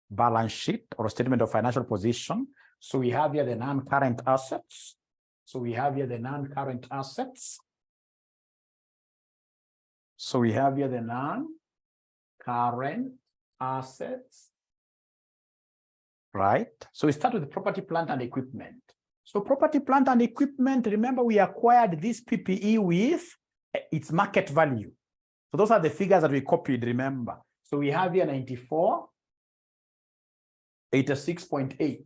Balance sheet or statement of financial position. So we have here the non-current assets. So we have here the non-current assets. So we have here the non-current assets. Right? So we start with the property, plant, and equipment. So property, plant, and equipment, remember we acquired this PPE with its market value. So those are the figures that we copied, remember. So we have here 94, 86.8.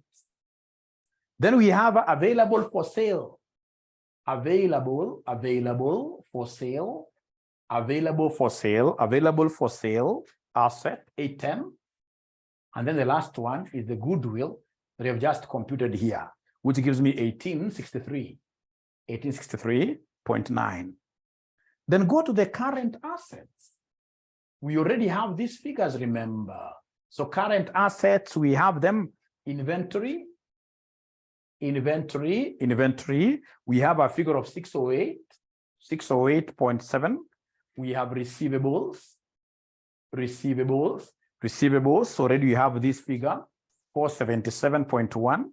Then we have available for sale. Available for sale, asset 810. And then the last one is the goodwill that we have just computed here, which gives me 1863.9. Then go to the current assets. We already have these figures, remember. So current assets, we have them inventory. We have a figure of 608.7. We have receivables. So already we have this figure, 477.1.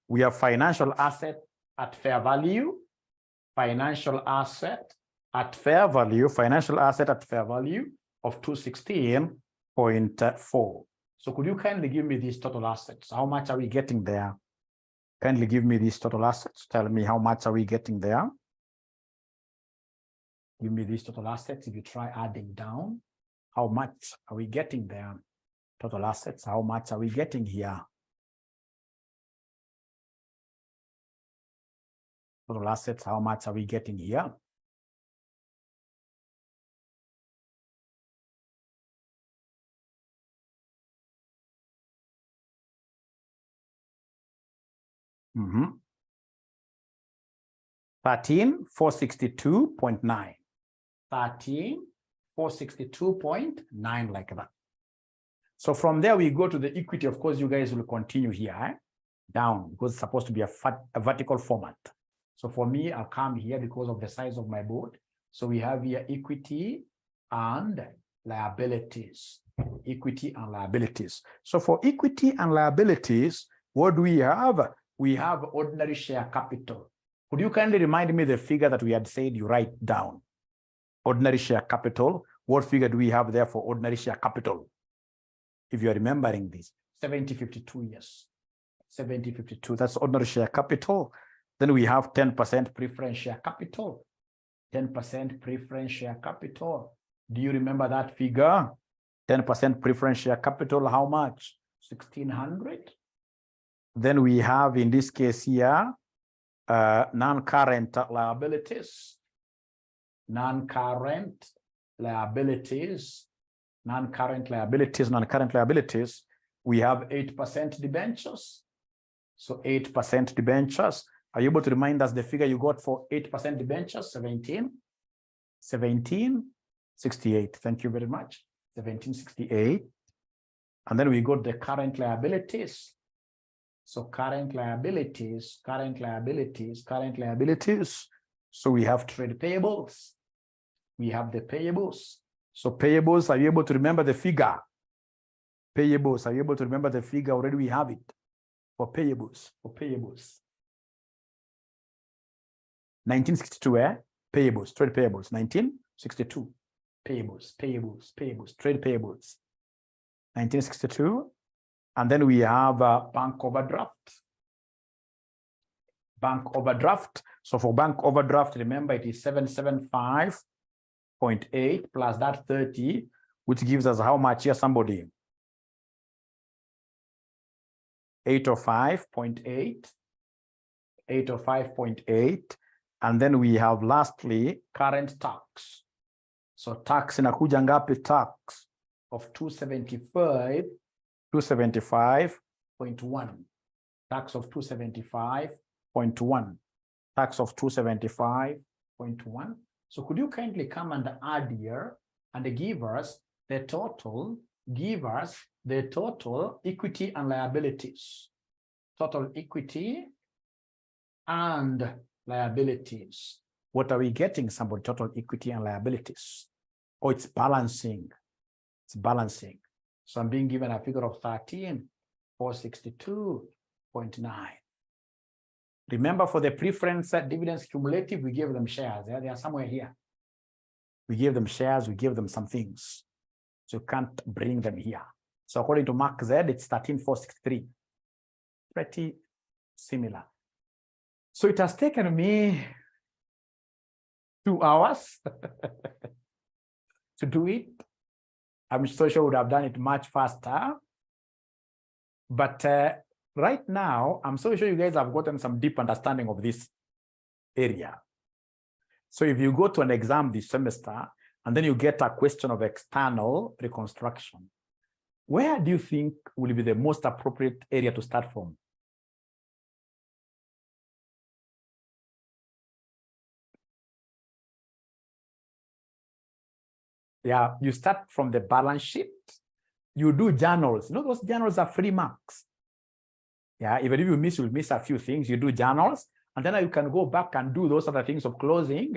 We have financial asset at fair value, financial asset at fair value, financial asset at fair value of 216.4. So could you kindly give me these total assets? How much are we getting there? Kindly give me these total assets. Tell me how much are we getting there? Give me these total assets. If you try adding down, how much are we getting there? Total assets, how much are we getting here? Total assets, how much are we getting here? Mm-hmm. 13,462.9. 13,462.9, like that. So from there, we go to the equity. Of course, you guys will continue here, down, because it's supposed to be a vertical format. So for me, I'll come here because of the size of my board. So we have here equity and liabilities. Equity and liabilities. So for equity and liabilities, what do we have? We have ordinary share capital. Could you kindly remind me the figure that we had said you write down? Ordinary share capital. What figure do we have there for ordinary share capital? If you're remembering this, 7052 years. 7052, that's ordinary share capital. Then we have 10% preference share capital. 10% preference share capital. Do you remember that figure? 10% preference share capital, how much? 1,600. Then we have, in this case here, non-current liabilities. Non-current liabilities. Non-current liabilities. We have 8% debentures. So 8% debentures. Are you able to remind us the figure you got for 8% debentures? 1768. Thank you very much. 1768. And then we got the current liabilities. So current liabilities. So we have trade payables. We have the payables. So payables, are you able to remember the figure? Payables, are you able to remember the figure? Already we have it for payables. 1962, payables, trade payables. 1962, payables, trade payables. 1962. And then we have bank overdraft. Bank overdraft. So for bank overdraft, remember it is 775.8 plus that 30, which gives us how much here, somebody? 805.8. 805.8. And then we have lastly current tax. So tax inakuja ngapi? Tax of 275.1. Tax of 275.1. Tax of 275.1. So could you kindly come and add here and give us the total, equity and liabilities. Total equity and liabilities. What are we getting? Somebody, total equity and liabilities. Oh, it's balancing. It's balancing. So I'm being given a figure of 13,462.9. Remember, for the preference dividends cumulative, we gave them shares. They are somewhere here. We gave them shares, we gave them some things. So you can't bring them here. So according to Mark Z, it's 13,463. Pretty similar. So it has taken me 2 hours to do it. I'm so sure I would have done it much faster. But right now, I'm so sure you guys have gotten some deep understanding of this area. So if you go to an exam this semester, and then you get a question of external reconstruction, where do you think will be the most appropriate area to start from? Yeah, you start from the balance sheet. You do journals. You know, those journals are free marks. Yeah, even if you miss, you'll miss a few things. You do journals, and then you can go back and do those other things of closing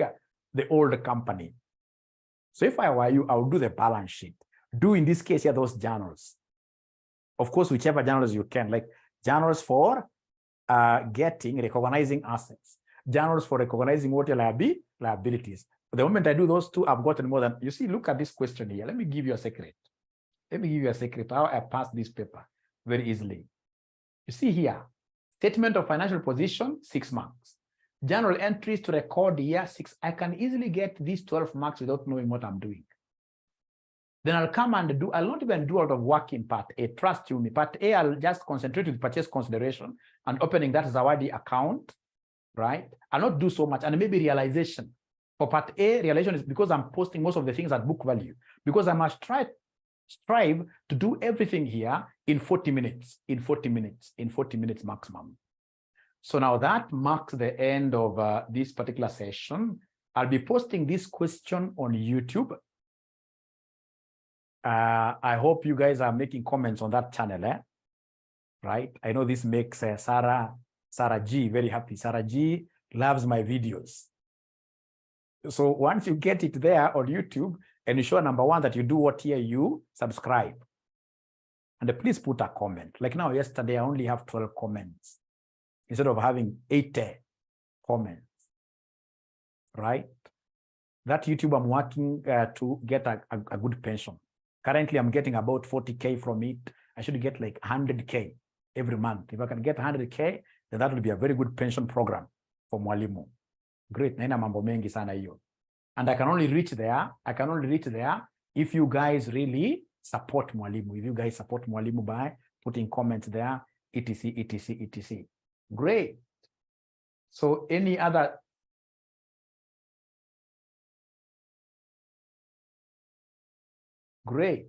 the old company. So if I were you, I would do the balance sheet. Do, in this case here, those journals. Of course, whichever journals you can, like journals for recognizing assets. journals for recognizing what your liabilities. The moment I do those two, I've gotten more than, you see, look at this question here. Let me give you a secret. Let me give you a secret how I passed this paper very easily. You see here, statement of financial position, 6 marks. Journal entries to record year 6. I can easily get these 12 marks without knowing what I'm doing. Then I'll come and do, I'll not even do a lot of work in part A, trust you me. Part A, I'll just concentrate with purchase consideration and opening that Zawadi account, right? I'll not do so much, and maybe realization. For part A, realization is because I'm posting most of the things at book value, because I must strive to do everything here in 40 minutes, in 40 minutes maximum. So now that marks the end of this particular session. I'll be posting this question on YouTube. I hope you guys are making comments on that channel, right? I know this makes Sarah G very happy. Sarah G loves my videos. So once you get it there on YouTube and you show number 1 that you do what here, you subscribe. And please put a comment. Like now, yesterday, I only have 12 comments instead of having 80 comments, right? That YouTube, I'm working to get a good pension. Currently, I'm getting about 40K from it. I should get like 100K every month. If I can get 100K, then that will be a very good pension program for Mwalimu. Great. Naina mambo mengi sana hiyo. And I can only reach there if you guys really support Mwalimu. If you guys support Mwalimu by putting comments there, etc, etc, etc. Great. So any other? Great.